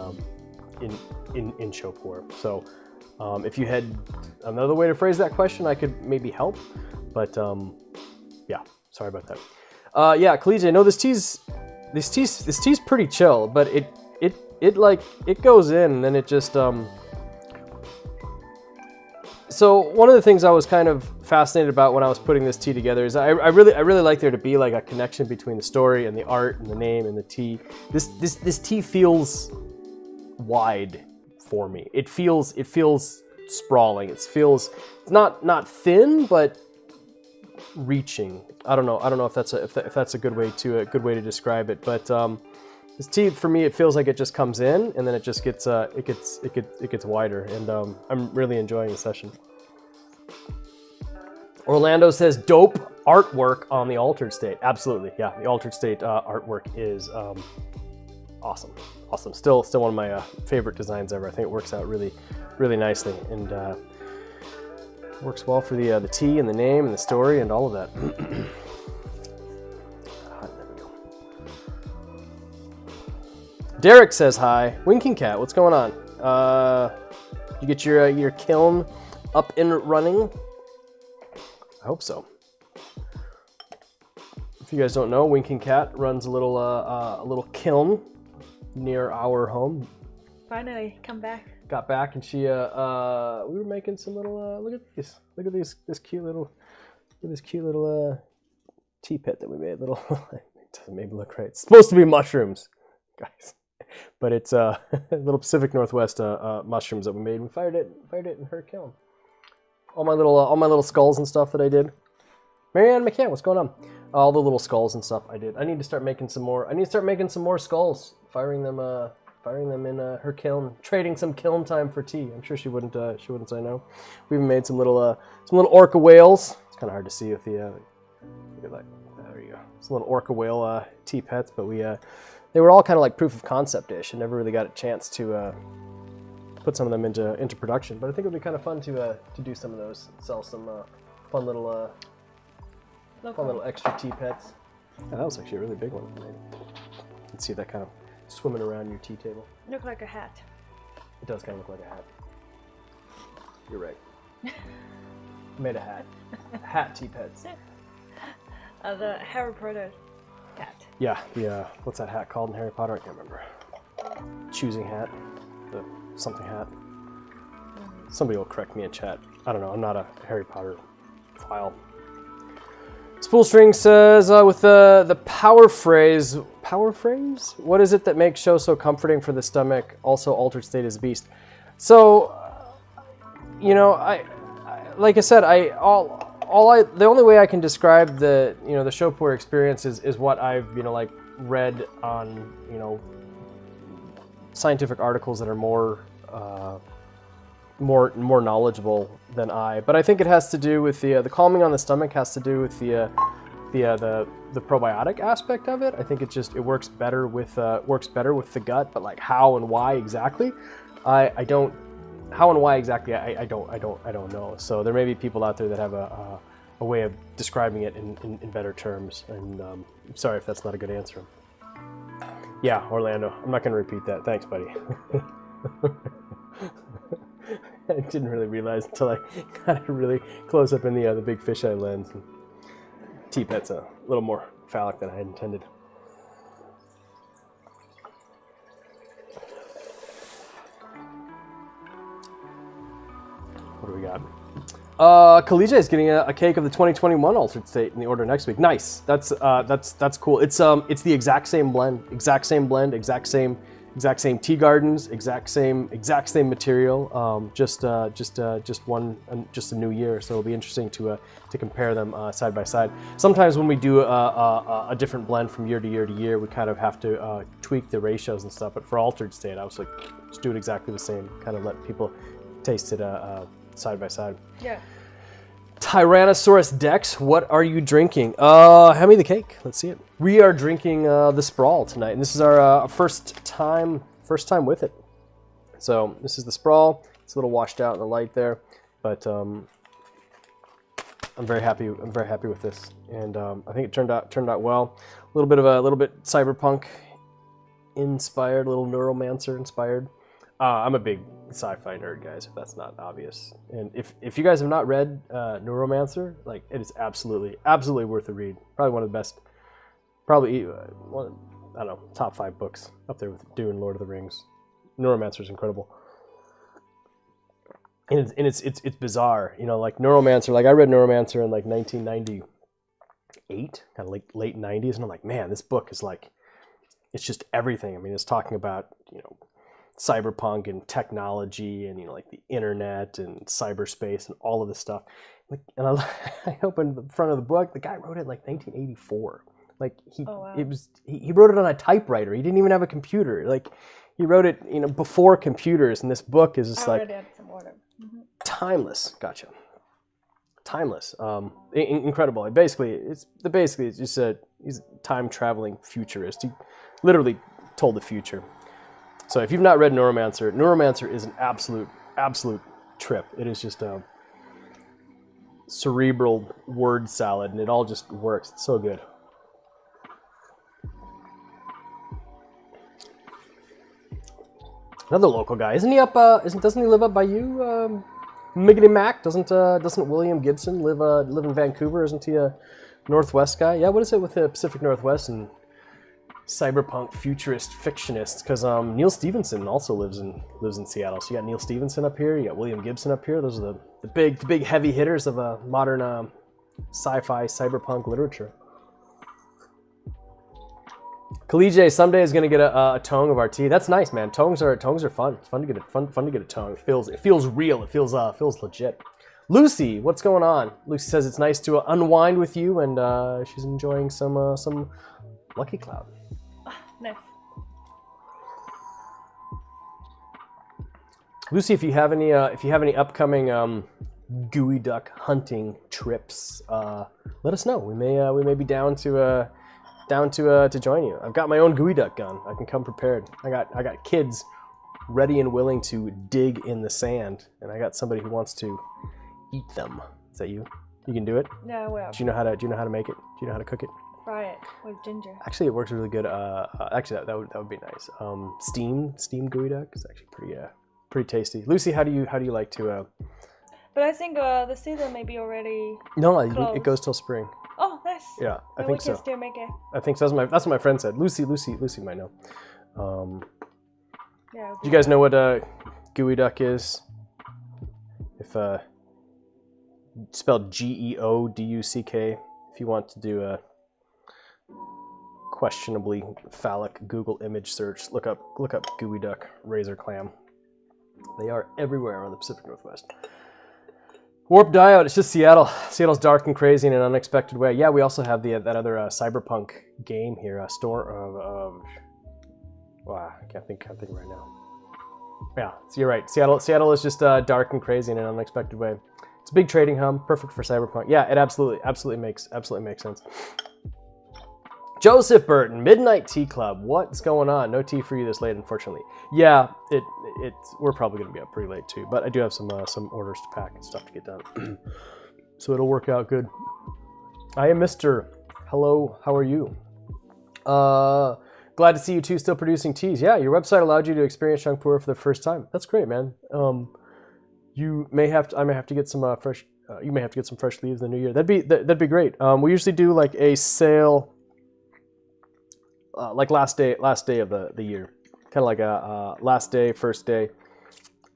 pu-erh. So if you had another way to phrase that question, I could maybe help, but yeah, sorry about that. Yeah, Collegiate, no, this tea's pretty chill, but it goes in and then it just so one of the things I was kind of fascinated about when I was putting this tea together is I really like there to be like a connection between the story and the art and the name and the tea. This tea feels wide for me. It feels sprawling. It feels not thin, but reaching. I don't know if that's a good way to describe it. But this tea for me, it feels like it just comes in and then it just gets wider, and I'm really enjoying the session. Orlando says dope artwork on the Altered State. Absolutely, yeah. The Altered State artwork is awesome. Still one of my favorite designs ever. I think it works out really nicely, and works well for the tea and the name and the story and all of that. There we go. Derek says hi. Winking Cat, what's going on? You get your kiln up and running? I hope so. If you guys don't know, Winking Cat runs a little kiln near our home. Finally, come back. Got back, and she we were making some little look at this cute little tea pit that we made. It doesn't maybe look right. It's supposed to be mushrooms, guys, but it's little Pacific Northwest mushrooms that we made. We fired it in her kiln. All my little skulls and stuff that I did. Marianne McCann, what's going on? All the little skulls and stuff I did. I need to start making some more. I need to start making some more skulls. Firing them in her kiln. Trading some kiln time for tea. I'm sure she wouldn't say no. We even made some little orca whales. It's kind of hard to see with the look at that. There you go. Some little orca whale tea pets, but we they were all kind of like proof of concept-ish, and never really got a chance to put some of them into production. But I think it would be kind of fun to do some of those, sell some fun little extra tea pets. Yeah, that was actually a really big one. You can see that kind of swimming around your tea table. Look like a hat. It does kind of look like a hat. You're right. Made a hat. Hat tea pets. The Harry Potter hat. Yeah, the what's that hat called in Harry Potter? I can't remember. Choosing hat. The something hat. Somebody will correct me in chat. I don't know. I'm not a Harry Potter file. Spoolstring says, with the power phrase, what is it that makes show so comforting for the stomach? Also, altered state is beast. So, you know, like I said, the only way I can describe the show pu'er experience is what I've like read on scientific articles that are more knowledgeable than I. But I think it has to do with the calming on the stomach has to do with the probiotic aspect of it. I think it works better with the gut, but like how and why exactly, I don't know. So there may be people out there that have a way of describing it in better terms, and I'm sorry if that's not a good answer. Yeah, Orlando, I'm not going to repeat that. Thanks, buddy. I didn't really realize until I got it really close up in the big fisheye lens. Tea pet's a little more phallic than I had intended. What do we got? Kalija is getting a cake of the 2021 altered state in the order next week. Nice. That's cool. It's the exact same blend, exact same tea gardens, exact same material. Just a new year. So it'll be interesting to compare them side by side. Sometimes when we do a different blend from year to year to year, we kind of have to tweak the ratios and stuff. But for altered state, I was like, just do it exactly the same. Kind of let people taste it side by side. Yeah. Tyrannosaurus Dex, what are you drinking? Hand me the cake. Let's see it. We are drinking the Sprawl tonight, and this is our first time with it. So this is the Sprawl. It's a little washed out in the light there, but I'm very happy. I'm very happy with this, and I think it turned out well. A little bit cyberpunk inspired, a little neuromancer inspired. I'm a big sci-fi nerd, guys, if that's not obvious. And if you guys have not read Neuromancer, like, it is absolutely worth a read. Probably one of the best, top 5 books up there with Dune, Lord of the Rings. Neuromancer is incredible. And it's bizarre, like Neuromancer. Like, I read Neuromancer in like 1998, kind of late 90s, and I'm like, man, this book is like, it's just everything. I mean, it's talking about cyberpunk and technology and like the internet and cyberspace and all of this stuff. Like, and I opened the front of the book. The guy wrote it in like 1984. Like he wrote it on a typewriter. He didn't even have a computer. Like, he wrote it before computers. And this book is just like timeless. Gotcha. Timeless. Incredible. It's just he's a time traveling futurist. He literally told the future. So if you've not read Neuromancer is an absolute trip. It is just a cerebral word salad, and it all just works. It's so good. Another local guy, isn't he up? Doesn't he live up by you, Miggity Mac? Doesn't William Gibson live in Vancouver? Isn't he a Northwest guy? Yeah. What is it with the Pacific Northwest and cyberpunk futurist fictionists? Because Neil Stephenson also lives in Seattle. So you got Neil Stephenson up here, you got William Gibson up here. Those are the big heavy hitters of modern sci-fi cyberpunk literature. Kalije someday is going to get a tong of our tea. That's nice, man. Tongs are fun. It's fun to get a tong. It feels real. It feels legit. Lucy, what's going on? Lucy says it's nice to unwind with you, and she's enjoying some Lucky Cloud. Nice. Lucy, if you have any upcoming gooey duck hunting trips, let us know. We may be down to down to join you. I've got my own gooey duck gun. I can come prepared. I got kids ready and willing to dig in the sand, and I got somebody who wants to eat them. Is that you? You can do it? Yeah, well. Do you know how to make it? Do you know how to cook it? Fry it with ginger. Actually, it works really good. Actually, that would be nice. Steamed gooey duck is actually pretty tasty. Lucy, how do you like to? But I think the season may be already. No, closed. it goes till spring. Oh, nice. Yeah, I Then think we can so. still make it. I think so. That's what my friend said. Lucy might know. Yeah. Do you guys know what gooey duck is? If spelled Geoduck. If you want to do a questionably phallic Google image search, look up gooey duck razor clam. They are everywhere around the Pacific Northwest. Warp Diode, it's just Seattle. Seattle's dark and crazy in an unexpected way. Yeah, we also have that other cyberpunk game here, wow, I can't think right now. Yeah, so you're right. Seattle is just dark and crazy in an unexpected way. It's a big trading hub, perfect for cyberpunk. Yeah, it absolutely makes sense. Joseph Burton, Midnight Tea Club. What's going on? No tea for you this late, unfortunately. Yeah, we're probably going to be up pretty late too, but I do have some orders to pack and stuff to get done, so it'll work out good. I am Mr. Hello, how are you? Glad to see you two still producing teas. Yeah, your website allowed you to experience Shang Pu'er for the first time. That's great, man. I may have to get some fresh. You may have to get some fresh leaves in the new year. That'd be great. We usually do like a sale. Like last day of the year, kind of like a last day, first day,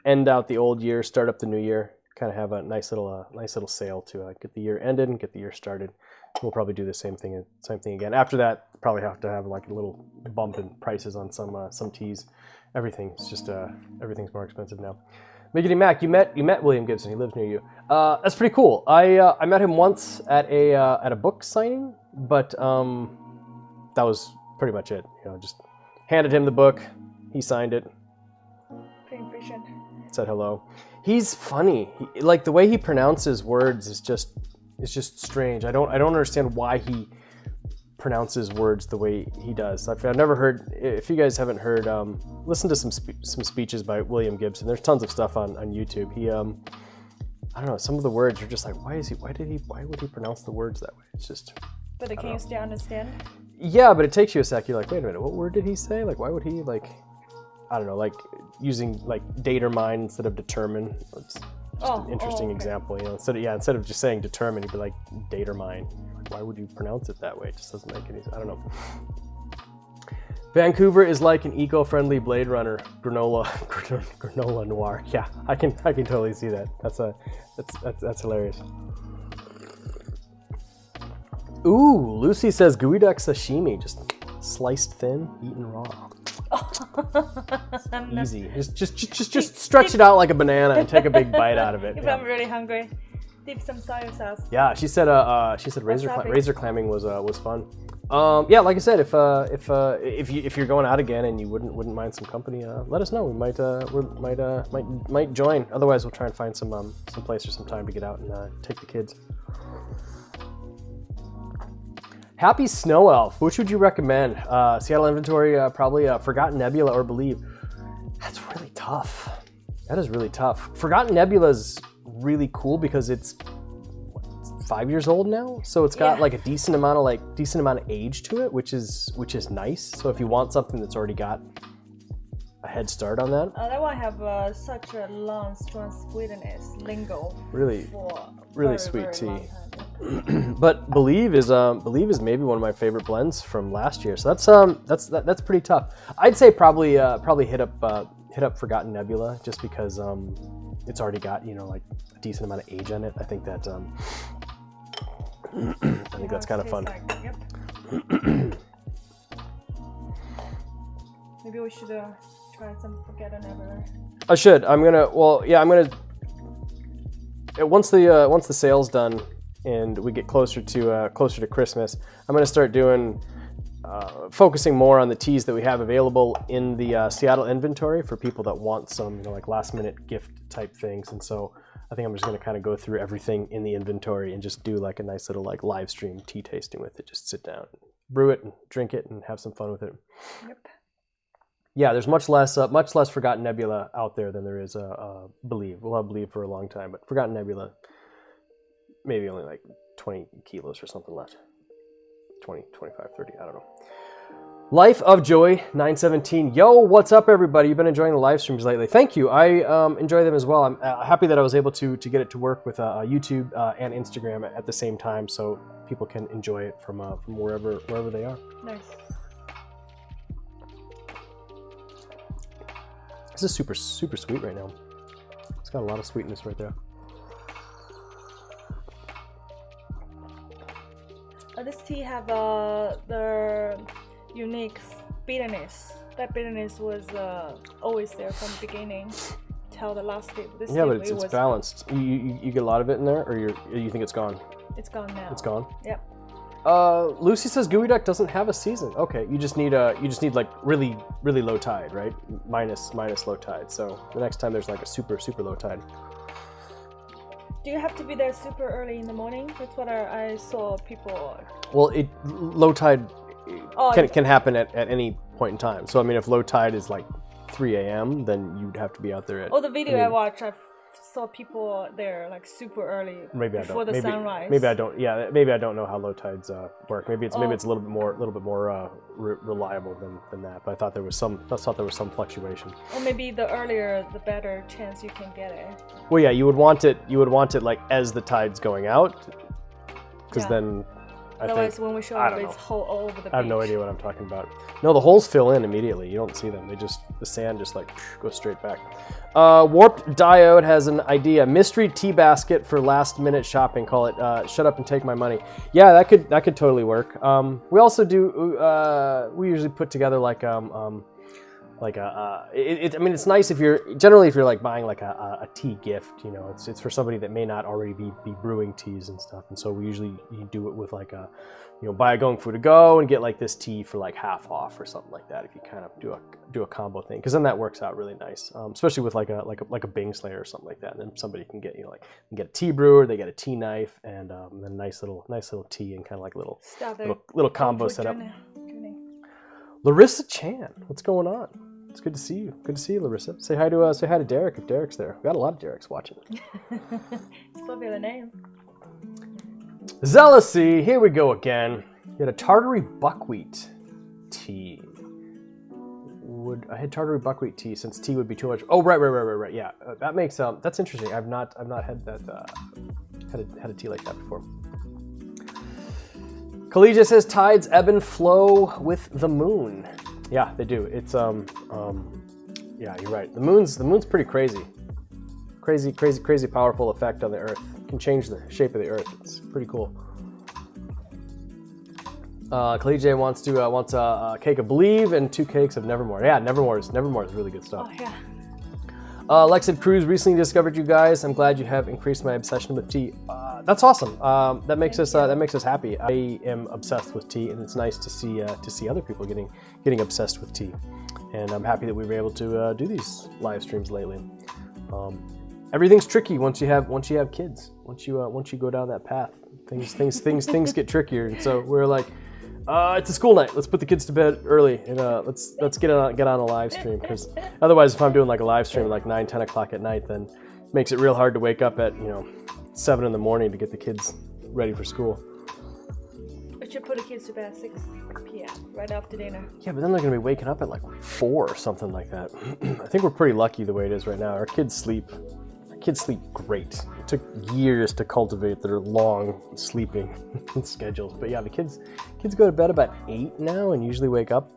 end out the old year, start up the new year. Kind of have a nice little sale to get the year ended and get the year started. We'll probably do the same thing again. After that, probably have to have like a little bump in prices on some teas. Everything's more expensive now. Miggity Mac, you met William Gibson. He lives near you. That's pretty cool. I met him once at a book signing, but that was pretty much it. Just handed him the book, he signed it, Pretty efficient. said hello. He's funny. Like the way he pronounces words is just strange. I don't understand why he pronounces words the way he does. I've never heard. If you guys haven't heard, listen to some speeches by William Gibson. There's tons of stuff on YouTube. He I don't know. Some of the words are just like, why would he pronounce the words that way? It's just. But can you still understand? Yeah, but it takes you a sec. You're like, wait a minute, what word did he say? Like, why would he, like, I don't know, like using like determine instead of determine. It's just an interesting example. Instead of just saying determine, he'd be like determine. Like, why would you pronounce it that way? It just doesn't make any sense. I don't know. Vancouver is like an eco-friendly Blade Runner granola noir. Yeah, I can totally see that. That's hilarious. Ooh, Lucy says gooey duck sashimi, just sliced thin, eaten raw. Easy. Just stretch it out like a banana and take a big bite out of it. If I'm really hungry, dip some soy sauce. Yeah, she said razor clamming was fun. Yeah, like I said, if you're going out again and you wouldn't mind some company, let us know. We might join. Otherwise, we'll try and find some place or some time to get out and take the kids. Happy Snow Elf. Which would you recommend? Seattle Inventory, probably Forgotten Nebula or Believe. That's really tough. That is really tough. Forgotten Nebula is really cool because it's 5 years old now, so it's got like a decent amount of age to it, which is nice. So if you want something that's already got a head start on that. That one have such a long, strong sweetness, lingo. Really very, sweet very tea. long time. But Believe is maybe one of my favorite blends from last year. So that's pretty tough. I'd say probably hit up Forgotten Nebula just because it's already got like a decent amount of age on it. I think that that's kind of fun. Yep. Maybe we should try some Forgotten Nebula. I should. I'm gonna. Once the sale's done and we get closer to Christmas, I'm gonna start focusing more on the teas that we have available in the Seattle inventory for people that want some like last minute gift type things. And so I think I'm just gonna kind of go through everything in the inventory and just do like a nice little like live stream tea tasting with it. Just sit down, brew it and drink it and have some fun with it. Yep. Yeah, there's much less Forgotten Nebula out there than there is Believe. We'll have Believe for a long time, but Forgotten Nebula, maybe only like 20 kilos or something left. 20, 25, 30, I don't know. Life of Joy 917. Yo, what's up, everybody? You've been enjoying the live streams lately. Thank you. I enjoy them as well. I'm happy that I was able to get it to work with YouTube and Instagram at the same time, so people can enjoy it from wherever they are. Nice. This is super sweet right now. It's got a lot of sweetness right there. This tea have the unique bitterness. That bitterness was always there from the beginning till the last day. This Yeah, but it's balanced. You get a lot of it in there, or you think it's gone? It's gone now. It's gone. Yep. Lucy says Gooey Duck doesn't have a season. Okay, you just need like really low tide, right? Minus low tide. So the next time there's like a super low tide. Do you have to be there super early in the morning? That's what I saw people. Well, low tide can happen at any point in time. So I mean, if low tide is like 3 a.m., then you'd have to be out there at. Oh, the video I watched, I saw people there like super early before the sunrise. Maybe I don't. Yeah, maybe I don't know how low tides work. Maybe it's a little bit more reliable than that. But I thought there was some fluctuation. Or maybe the earlier, the better chance you can get it. Well, yeah, you would want it like as the tide's going out, because then. Otherwise, when we show up, it's hole all over the beach. I have no idea what I'm talking about. No, the holes fill in immediately. You don't see them. The sand just like goes straight back. Warped Diode has an idea. Mystery tea basket for last minute shopping. Call it Shut Up and Take My Money. Yeah, that could totally work. We also do. We usually put together like I mean, it's nice if you're like buying like a tea gift, you know, it's for somebody that may not already be brewing teas and stuff. And so we usually do it with like buy a Going Fu to Go and get like this tea for like half off or something like that. If you kind of do a combo thing, because then that works out really nice, especially with like a Bing Slayer or something like that. And then somebody can get get a tea brewer, they get a tea knife, and then a nice little tea and kind of like little combo setup. Larissa Chan, what's going on? It's good to see you. Good to see you, Larissa. Say hi to Derek if Derek's there. We got a lot of Derek's watching. It's probably the name. Zealousy, here we go again. You had a Tartary buckwheat tea. I had Tartary buckwheat tea since tea would be too much. Oh, right. Yeah, that makes that's interesting. I've not had that had a tea like that before. Collegia says tides ebb and flow with the moon. Yeah, they do. It's yeah, you're right. The moon's pretty crazy. Crazy powerful effect on the Earth. It can change the shape of the Earth. It's pretty cool. Collegia wants a cake of Believe and 2 cakes of Nevermore. Yeah, Nevermore is really good stuff. Oh yeah. Lexid Cruz recently discovered you guys. I'm glad you have increased my obsession with tea. That's awesome. That makes us happy. I am obsessed with tea, and it's nice to see other people getting obsessed with tea. And I'm happy that we were able to do these live streams lately. Everything's tricky once you have kids. Once you go down that path, things get trickier. And so we're like, it's a school night. Let's put the kids to bed early, and let's get on a live stream, because otherwise, if I'm doing like a live stream at like 9, 10 o'clock at night, then it makes it real hard to wake up at 7 in the morning to get the kids ready for school. We should put the kids to bed at 6 p.m. right after dinner. Yeah, but then they're gonna be waking up at like 4 or something like that. I think we're pretty lucky the way it is right now. Our kids sleep great. It took years to cultivate their long sleeping schedules. But yeah, the kids go to bed about 8 now and usually wake up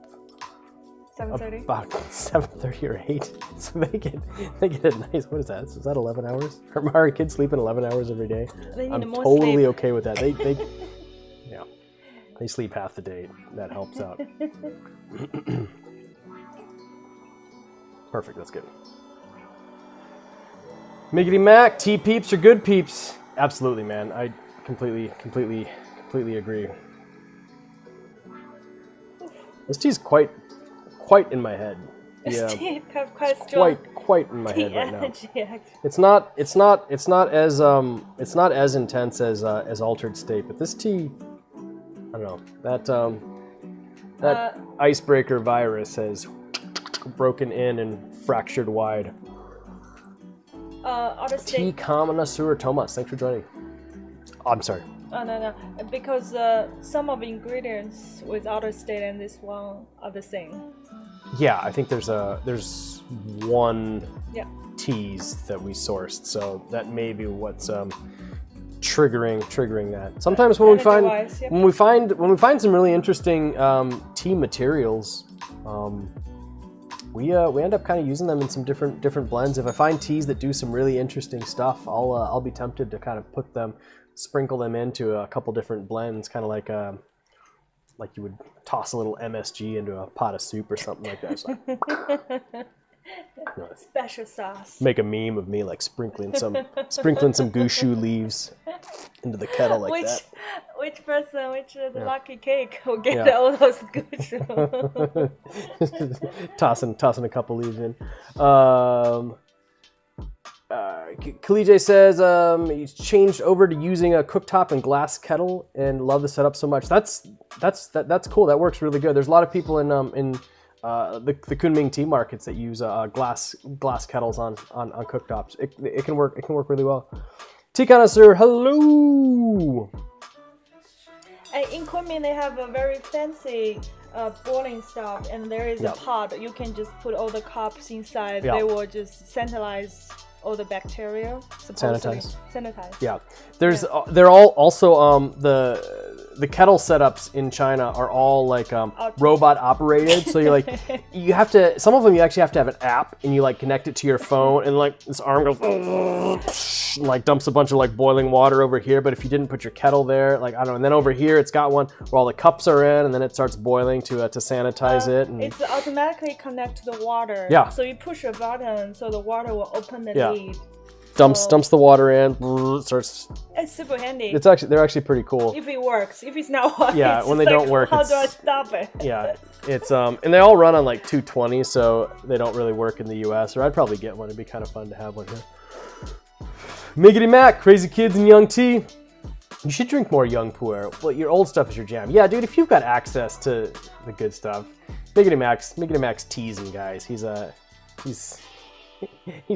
7:30. About 7:30 or 8. So they get a nice, what is that? Is that 11 hours? Are our kids sleeping 11 hours every day? I'm totally okay with that. They yeah. They sleep half the day. That helps out. Perfect, that's good. Miggity Mac, tea peeps are good peeps. Absolutely, man. I completely agree. This tea's quite in my head. Yeah, tea have quite strong. Quite in my head right now. Actually. It's not as intense as Altered State, but this tea, I don't know, That icebreaker virus has broken in and fractured wide. Other T. state. Connoisseur Thomas, thanks for joining. Oh, I'm sorry. Oh, no. Because some of the ingredients with other state and this one are the same. Yeah, I think there's one Yeah. teas that we sourced, so that may be what's triggering that. Sometimes when we find some really interesting tea materials, we end up kind of using them in some different blends. If I find teas that do some really interesting stuff, I'll be tempted to kind of sprinkle them into a couple different blends, kind of like you would toss a little MSG into a pot of soup or something like that. So, special sauce. Make a meme of me like sprinkling some gushu leaves into the kettle like that. Which the lucky cake will get all those gushu? tossing a couple leaves in. Kalije says he's changed over to using a cooktop and glass kettle and love the setup so much. That's cool. That works really good. There's a lot of people in the Kunming tea markets that use glass kettles on cooktops. It can work really well. Tea connoisseur, hello. In Kunming, they have a very fancy boiling stuff, and there is a pot. You can just put all the cups inside. They will just sanitize all the bacteria. Sanitize. Yeah, they're all also the kettle setups in China are all like robot operated. So you have to, some of them you actually have to have an app and you like connect it to your phone and like this arm goes and like dumps a bunch of like boiling water over here. But if you didn't put your kettle there, like I don't know, and then over here it's got one where all the cups are in and then it starts boiling to sanitize it. And it's automatically connect to the water. Yeah. So you push a button so the water will open the lid. Dumps the water in, starts. It's super handy. They're actually pretty cool. If it works, if it's not working, yeah, when they don't work, how do I stop it? Yeah, it's and they all run on like 220, so they don't really work in the U.S. Or I'd probably get one. It'd be kind of fun to have one here. Miggity Mac, crazy kids and young tea. You should drink more young pu'er. Well, your old stuff is your jam. Yeah, dude, if you've got access to the good stuff, Miggity Mac's teasing, guys. He's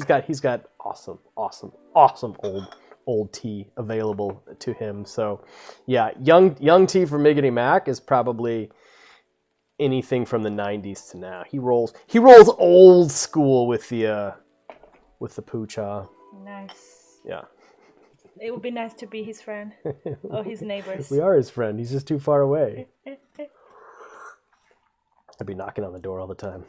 got awesome old tea available to him. So yeah, young tea from Miggity Mac is probably anything from the 90s to now. He rolls old school with the pu-erh. Nice. Yeah. It would be nice to be his friend or his neighbors. We are his friend. He's just too far away. I'd be knocking on the door all the time.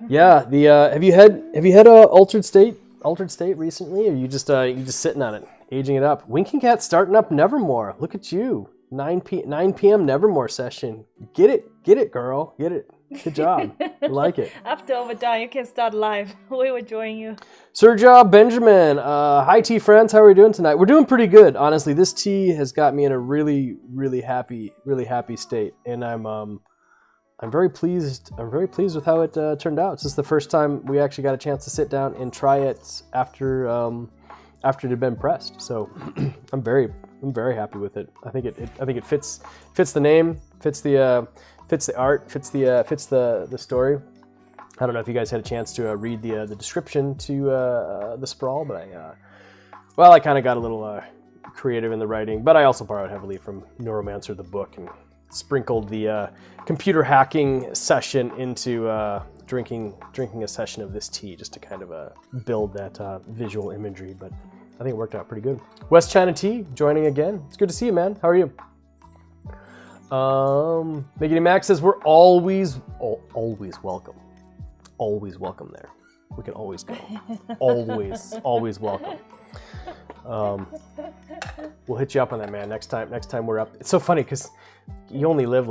Yeah, have you had Altered State recently, or you just sitting on it, aging it up? Winking Cat starting up Nevermore. Look at you, 9 p.m. Nevermore session. Get it, girl, get it. Good job. I like it. After overdone, you can start live. We will join you. Serja Benjamin, hi tea friends. How are we doing tonight? We're doing pretty good, honestly. This tea has got me in a really happy state, and I'm very pleased. I'm very pleased with how it turned out. This is the first time we actually got a chance to sit down and try it after it had been pressed. So I'm very happy with it. I think it fits the name, fits the art, fits the story. I don't know if you guys had a chance to read the description to the Sprawl, but I kind of got a little creative in the writing, but I also borrowed heavily from Neuromancer the book and sprinkled the computer hacking session into drinking a session of this tea just to kind of build that visual imagery. But I think it worked out pretty good. West China Tea joining again. It's good to see you, man. How are you? Miggity Mac says we're always welcome. Always welcome there. We can always go. always welcome. We'll hit you up on that, man. Next time we're up. It's so funny because you only live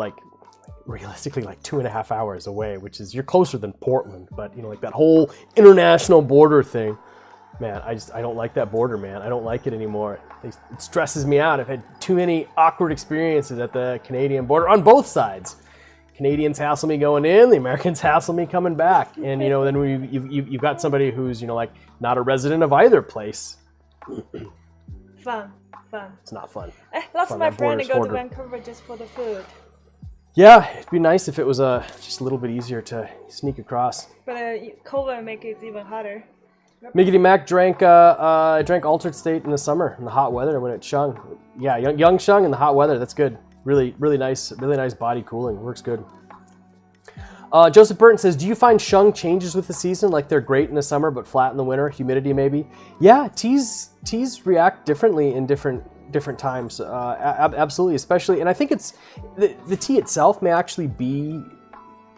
realistically 2.5 hours away, which is, you're closer than Portland, but like that whole international border thing, man, I don't like that border, man. I don't like it anymore. It stresses me out. I've had too many awkward experiences at the Canadian border on both sides. Canadians hassle me going in, the Americans hassle me coming back, and then you've got somebody who's not a resident of either place. Fun. It's not fun. Lots of my friends go to Vancouver just for the food. Yeah, it'd be nice if it was just a little bit easier to sneak across. But COVID make it even harder. Miggity Mac drank Altered State in the summer in the hot weather when it shung. Yeah, young shung in the hot weather. That's good. Really nice body cooling. Works good. Joseph Burton says, do you find shung changes with the season? Like they're great in the summer but flat in the winter? Humidity maybe? Yeah, teas react differently in different times. Absolutely, especially, and I think it's the tea itself may actually be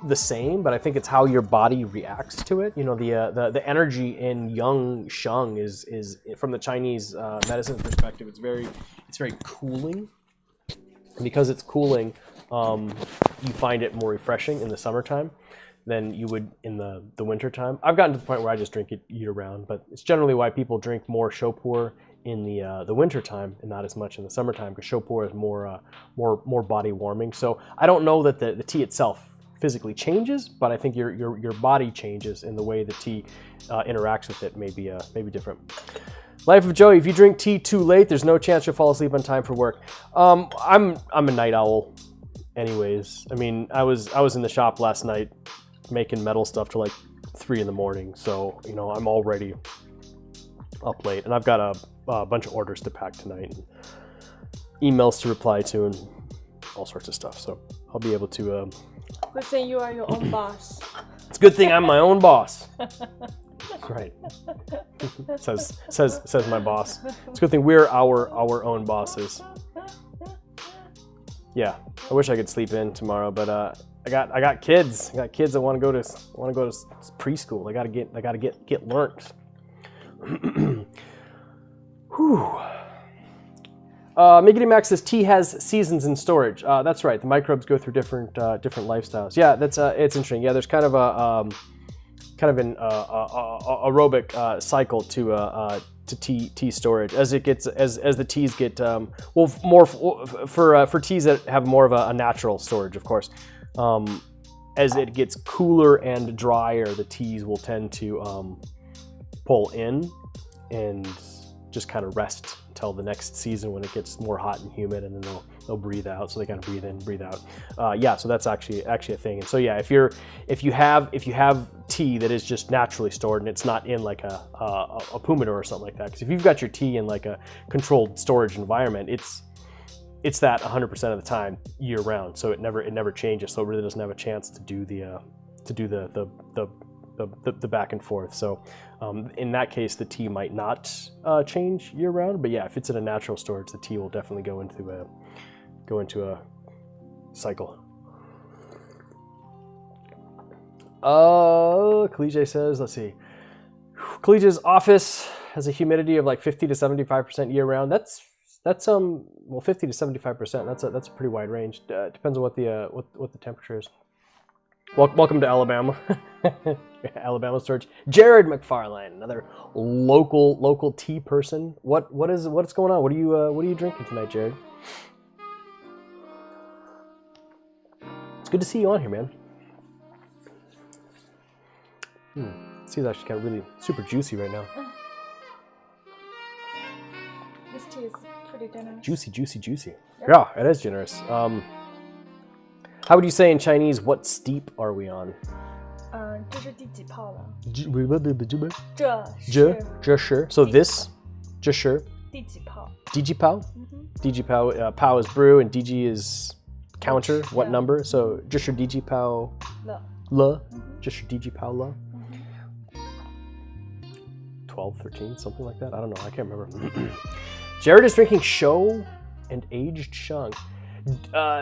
the same, but I think it's how your body reacts to it. You know, the energy in young shung is from the Chinese medicine perspective. It's very cooling, and because it's cooling, you find it more refreshing in the summertime than you would in the winter time. I've gotten to the point where I just drink it year round, but it's generally why people drink more pu-erh in the winter time and not as much in the summertime, because pu-erh is more body warming. So I don't know that the tea itself physically changes, but I think your body changes in the way the tea interacts with it may be different. Life of Joey, if you drink tea too late, there's no chance you'll fall asleep on time for work. I'm a night owl anyways. I mean, I was in the shop last night making metal stuff till like 3 in the morning, so you know I'm already up late, and I've got a bunch of orders to pack tonight, and emails to reply to, and all sorts of stuff, so I'll be able to Good thing you are your own boss. It's a good thing I'm my own boss. Right. says my boss. It's a good thing we're our own bosses. Yeah, I wish I could sleep in tomorrow, but I got kids. I got kids that want to go to preschool. I gotta get learnt. Whew. Miggity Max says tea has seasons in storage. That's right. The microbes go through different lifestyles. Yeah, that's it's interesting. Yeah, there's kind of an aerobic cycle to tea storage as it gets as the teas get more for teas that have more of a natural storage, of course. As it gets cooler and drier, the teas will tend to pull in and just kind of rest until the next season when it gets more hot and humid, and then they'll breathe out. So they kind of breathe in, breathe out. Yeah, so that's actually a thing. And so yeah, if you have tea that is just naturally stored and it's not in like a pu-erh or something like that, because if you've got your tea in like a controlled storage environment, it's that 100% of the time year round. So it never changes. So it really doesn't have a chance to do the back and forth. So in that case, the tea might not change year round, but yeah, if it's in a natural storage, the tea will definitely go into a cycle. Collegiate says, let's see. Collegiate's office has a humidity of like 50 to 75% year round. That's well, 50 to 75%. That's a pretty wide range. Depends on what the temperature is. Welcome to Alabama. Alabama storage. Jared McFarlane, another local tea person. What's going on? What are you drinking tonight, Jared? It's good to see you on here, man. Tea's actually kind of really super juicy right now. This tea is pretty generous. Juicy. Yeah, it is generous. How would you say in Chinese, what steep are we on? 这是第几泡了？ 这是 So this, 这是第几泡？ Digi Pao? Digi Pao, Pao is brew and Digi is counter. What number? So 这是 Digi Pao 了，这是 Digi Pao 了。12, 13, something like that. I don't know. I can't remember. Jared is drinking show and aged shung.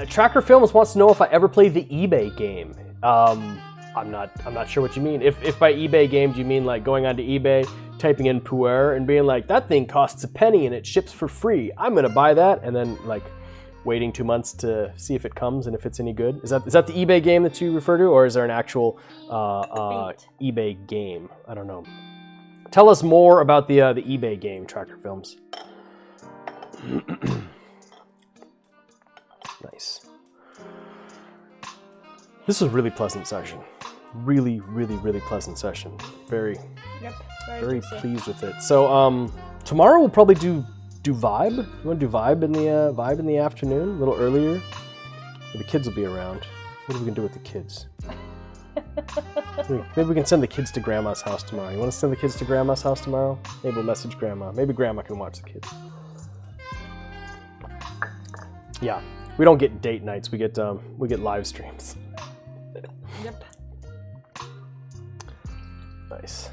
Tracker Films wants to know if I ever played the eBay game. I'm not sure what you mean. If by eBay game do you mean like going onto eBay, typing in pu'er and being like, that thing costs a penny and it ships for free, I'm gonna buy that, and then like waiting 2 months to see if it comes and if it's any good. Is that the eBay game that you refer to, or is there an actual eBay game? I don't know. Tell us more about the eBay game, Tracker Films. Nice. This was a really pleasant session. Really pleasant session. Very pleased with it. So tomorrow we'll probably do vibe. You want to do vibe in the afternoon, a little earlier. The kids will be around. What are we gonna do with the kids? Maybe we can send the kids to Grandma's house tomorrow. You want to send the kids to Grandma's house tomorrow? Maybe we'll message Grandma. Maybe Grandma can watch the kids. Yeah, we don't get date nights. We get live streams. Yep. Nice.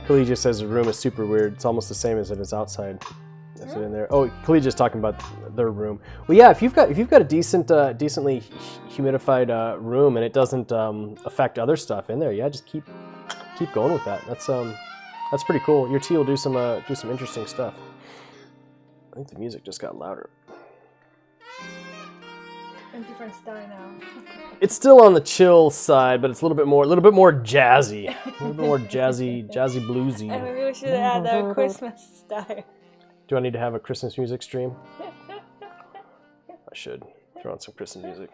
Khalid just says the room is super weird. It's almost the same as it is outside. Is it in there? Oh, Khalid just talking about their room. Well, yeah, if you've got a decent, decently humidified room and it doesn't affect other stuff in there, yeah, just keep going with that. That's pretty cool. Your tea will do some interesting stuff. I think the music just got louder. In different style now. It's still on the chill side, but it's a little bit more jazzy, a little bit more jazzy bluesy. And maybe we should add a Christmas style. Do I need to have a Christmas music stream? I should throw on some Christmas music.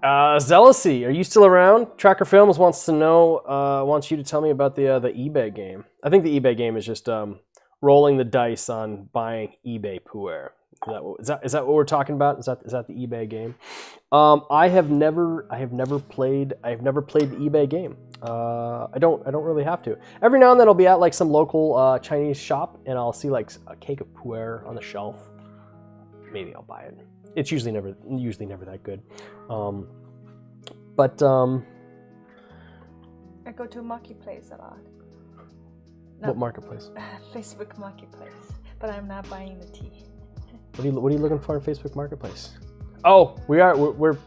Zealousy, are you still around? Tracker Films wants you to tell me about the eBay game. I think the eBay game is just rolling the dice on buying eBay pu'er. Is that what we're talking about? Is that the eBay game? I have never played the eBay game. I don't really have to. Every now and then I'll be at like some local Chinese shop and I'll see like a cake of pu'er on the shelf. Maybe I'll buy it. It's usually never that good. I go to Marketplace a lot. What marketplace? Facebook Marketplace, but I'm not buying the tea. What are you looking for in Facebook Marketplace? Oh, we're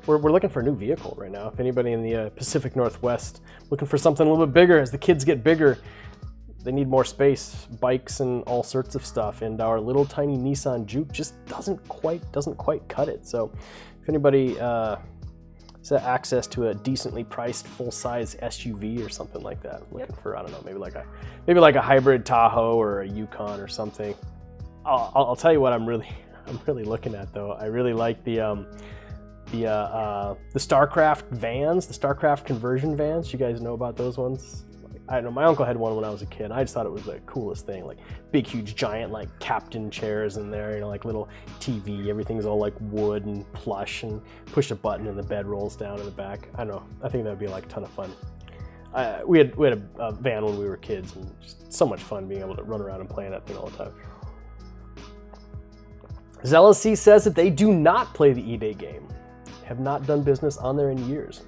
looking for a new vehicle right now. If anybody in the Pacific Northwest looking for something a little bit bigger, as the kids get bigger, they need more space, bikes and all sorts of stuff. And our little tiny Nissan Juke just doesn't quite cut it. So if anybody has access to a decently priced full-size SUV or something like that, looking for, I don't know, maybe like a hybrid Tahoe or a Yukon or something. I'll tell you what I'm really looking at though. I really like the StarCraft vans, the StarCraft conversion vans. You guys know about those ones? I don't know, my uncle had one when I was a kid. I just thought it was the coolest thing. Like big, huge, giant, like captain chairs in there, like little TV. Everything's all like wood and plush, and push a button and the bed rolls down in the back. I don't know. I think that would be like a ton of fun. We had a van when we were kids, and just so much fun being able to run around and play in that thing all the time. Zealousy says that they do not play the eBay game. Have not done business on there in years.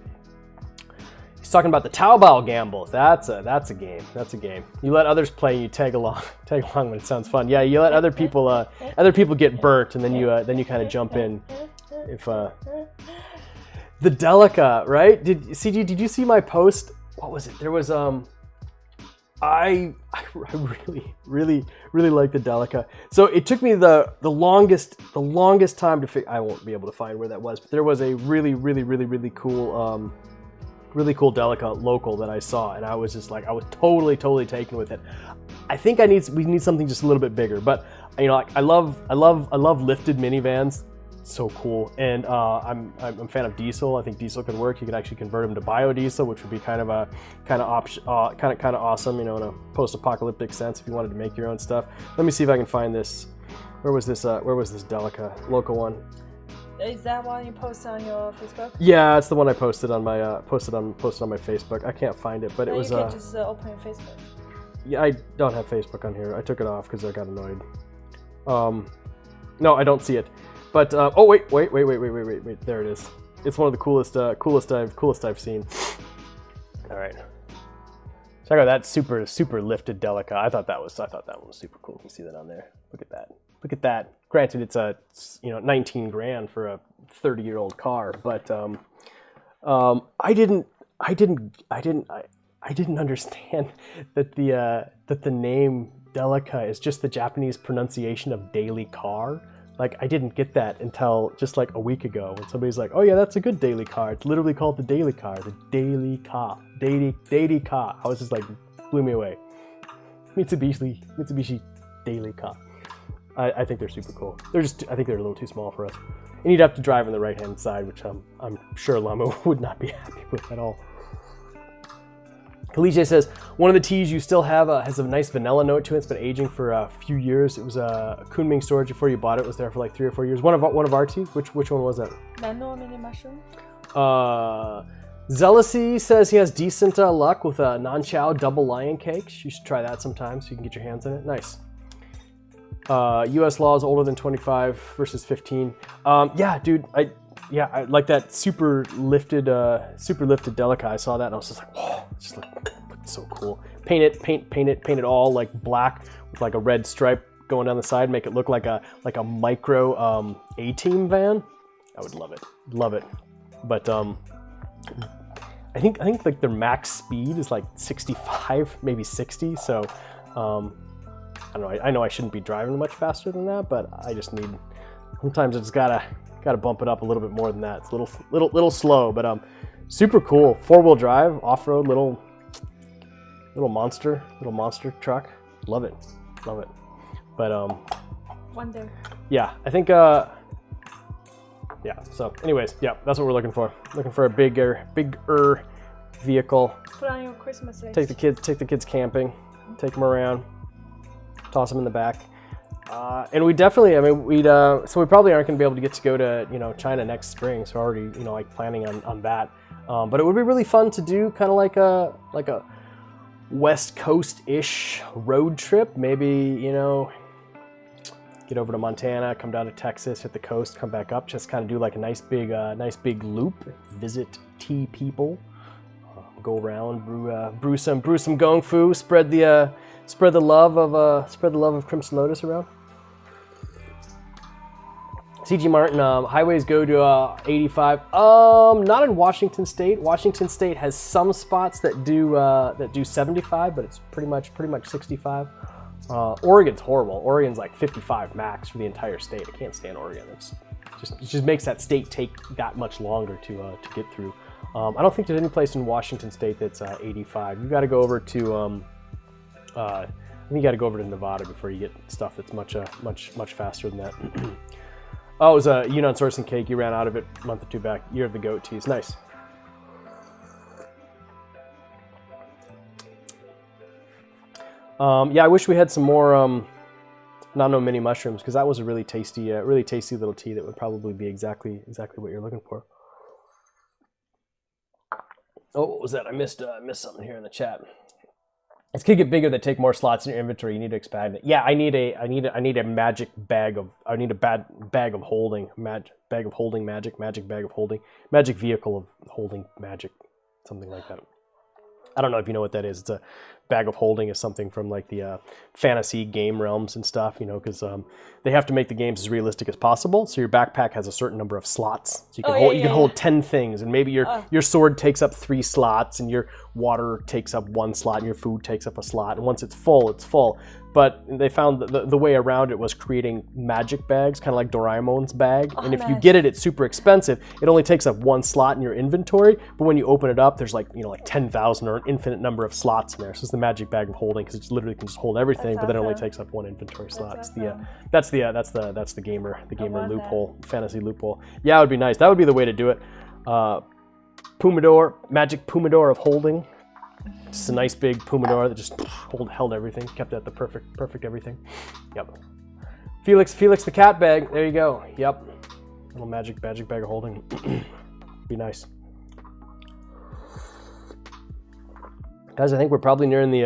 He's talking about the Taobao gamble. That's a game. That's a game. You let others play, and you tag along when it sounds fun. Yeah, you let other people get burnt, and then you kind of jump in. If the Delica, right? Did you see my post? What was it? There was I really like the Delica. So it took me the longest time to figure. I won't be able to find where that was, but there was a really cool Delica local that I saw, and I was just like, I was totally taken with it. I think we need something just a little bit bigger, but you know, like I love lifted minivans. So cool. And I'm a fan of diesel. I think diesel could work. You could actually convert them to biodiesel, which would be kind of awesome, you know, in a post-apocalyptic sense if you wanted to make your own stuff. Let me see if I can find this. Where was this Delica local one? Is that one you posted on your Facebook? Yeah, it's the one I posted on my posted on my Facebook. I can't find it, but it was you can just open your Facebook. Yeah, I don't have Facebook on here. I took it off because I got annoyed. No, I don't see it. But oh wait, there it is. It's one of the coolest I've seen. All right, check out that super lifted Delica. I thought that one was super cool. You can see that on there. Look at that. Granted, it's 19 grand for a 30-year-old car, but I didn't understand that the name Delica is just the Japanese pronunciation of daily car. Like, I didn't get that until just like a week ago when somebody's like, oh yeah, that's a good daily car. It's literally called the daily car, the daily car, daily car. I was just like, blew me away. Mitsubishi daily car. I think they're super cool. I think they're a little too small for us. And you'd have to drive on the right-hand side, which I'm sure Llama would not be happy with at all. Felice says, one of the teas you still have has a nice vanilla note to it. It's been aging for a few years. It was a Kunming storage before you bought it. It was there for like 3 or 4 years. One of our teas? Which one was that? Nano mini mushroom. Zealousy says he has decent luck with a non-chow double lion cakes. You should try that sometime so you can get your hands on it. Nice. U.S. law is older than 25 versus 15. Yeah, dude. I like that super lifted Delica. I saw that and I was just like, whoa, it just looked so cool. Paint it all like black with like a red stripe going down the side. Make it look like a micro A-Team van. I would love it. But I think like their max speed is like 65, maybe 60. So I don't know. I know I shouldn't be driving much faster than that, but I just need. Sometimes I just gotta bump it up a little bit more than that. It's a little slow, but super cool. 4-wheel drive, off-road, little monster truck. Love it. But one day. Yeah, I think yeah. So, anyways, yeah, that's what we're looking for. Looking for a bigger vehicle. Put on your Christmas list. Take the kids camping. Take them around. Toss them in the back. And we definitely, I mean, so we probably aren't going to be able to go to, China next spring. So already, like planning on that. But it would be really fun to do kind of like a West Coast-ish road trip. Maybe, get over to Montana, come down to Texas, hit the coast, come back up. Just kind of do like a nice big loop. Visit tea people. Go around, brew some gong fu. Spread the love of Crimson Lotus around. CG Martin, highways go to 85. Not in Washington State. Washington State has some spots that do 75, but it's pretty much 65. Oregon's horrible. Oregon's like 55 max for the entire state. I can't stand Oregon. It just makes that state take that much longer to get through. I don't think there's any place in Washington State that's 85. You got to go over to I think you got to go over to Nevada before you get stuff that's much faster than that. Oh, it was a Yunnan sourcing cake. You ran out of it a month or two back. Year of the goat teas. Nice. Yeah, I wish we had some more Nano mini mushrooms because that was a really tasty little tea that would probably be exactly what you're looking for. Oh, what was that? I missed something here in the chat. It's gonna get bigger. That take more slots in your inventory. You need to expand it. Yeah, I need a magic bag of. I need a bag of holding. Magic bag of holding. Magic bag of holding. Magic vehicle of holding magic. Something like that. I don't know if you know what that is. It's a bag of holding is something from like the fantasy game realms and stuff, because they have to make the games as realistic as possible. So your backpack has a certain number of slots. So you can hold 10 things, and maybe your sword takes up 3 slots, and your water takes up 1 slot, and your food takes up a slot. And once it's full, it's full. But they found the way around it was creating magic bags, kind of like Doraemon's bag. And if you get it, it's super expensive. It only takes up 1 slot in your inventory. But when you open it up, there's like 10,000 or an infinite number of slots in there. So it's the magic bag of holding because it literally can just hold everything, but then it only takes up 1 inventory slot. That's the gamer loophole, fantasy loophole. Yeah, it would be nice. That would be the way to do it. Magic Pumador of holding. Just a nice big Pumador that just held everything, kept at the perfect everything. Yep. Felix the cat bag. There you go. Yep. Little magic bag of holding. Be nice. Guys, I think we're probably nearing the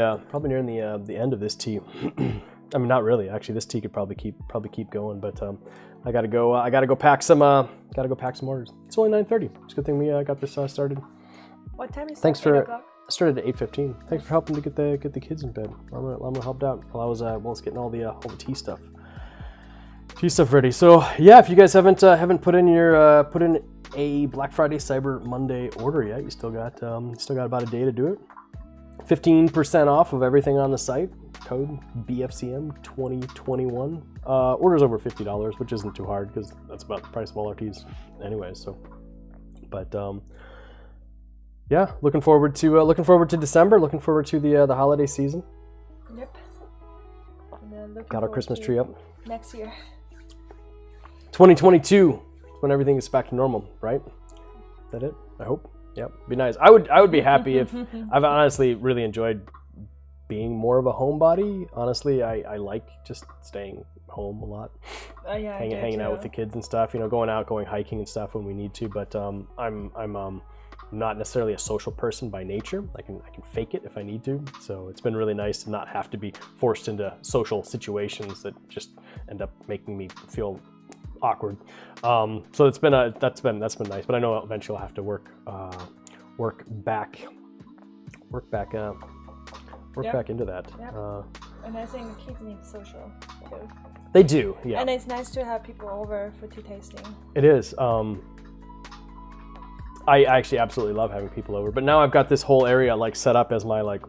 end of this tea. I mean, not really. Actually, this tea could probably keep going, but I gotta go pack some orders. It's only 9:30. It's a good thing we got this started. What time is it? Thanks for. I started at 8:15. Thanks for helping to get the kids in bed. Llama helped out while I was getting all the tea stuff ready. So yeah, if you guys haven't put in a Black Friday Cyber Monday order yet, you still got about a day to do it. 15% off of everything on the site. Code BFCM 2021. Orders over $50, which isn't too hard because that's about the price of all our teas, anyways. So, but yeah, looking forward to December. Looking forward to the holiday season. Yep. Got our Christmas tree up. Next year. 2022, when everything is back to normal, right? Is that it? I hope. Yep, be nice. I would be happy if I've honestly really enjoyed being more of a homebody. Honestly, I like just staying home a lot, hanging out with the kids and stuff. You know, going hiking and stuff when we need to. But I'm not necessarily a social person by nature. I can fake it if I need to. So it's been really nice to not have to be forced into social situations that just end up making me feel awkward. So it's been that's been nice. But I know eventually I'll have to work back into that. Yep. And I think the kids need social too. They do, yeah. And it's nice to have people over for tea tasting. It is. I actually absolutely love having people over, but now I've got this whole area like set up as my like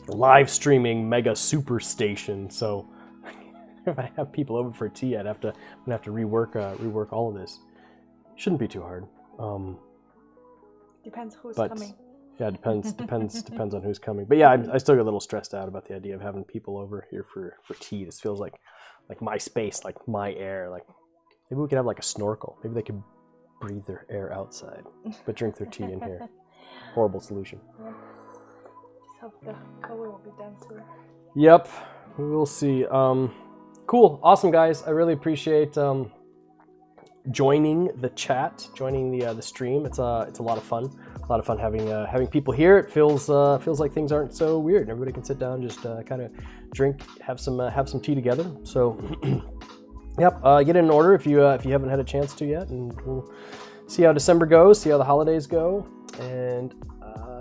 live streaming mega super station. So if I have people over for tea, I'm gonna have to rework all of this. Shouldn't be too hard. Depends who's coming. Yeah, depends on who's coming. But yeah, I still get a little stressed out about the idea of having people over here for tea. This feels like my space, like my air. Like maybe we could have like a snorkel. Maybe they could breathe their air outside, but drink their tea in here. Horrible solution. Yeah. Just hope the color will be done soon. Yep, we will see. Cool, awesome guys. I really appreciate joining the chat, joining the stream. It's a lot of fun. A lot of fun having people here. It feels like things aren't so weird. Everybody can sit down, just kind of drink, have some tea together. So, yep, get in order if you haven't had a chance to yet, and we'll see how December goes, see how the holidays go, and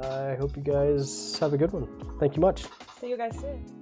I hope you guys have a good one. Thank you much. See you guys soon.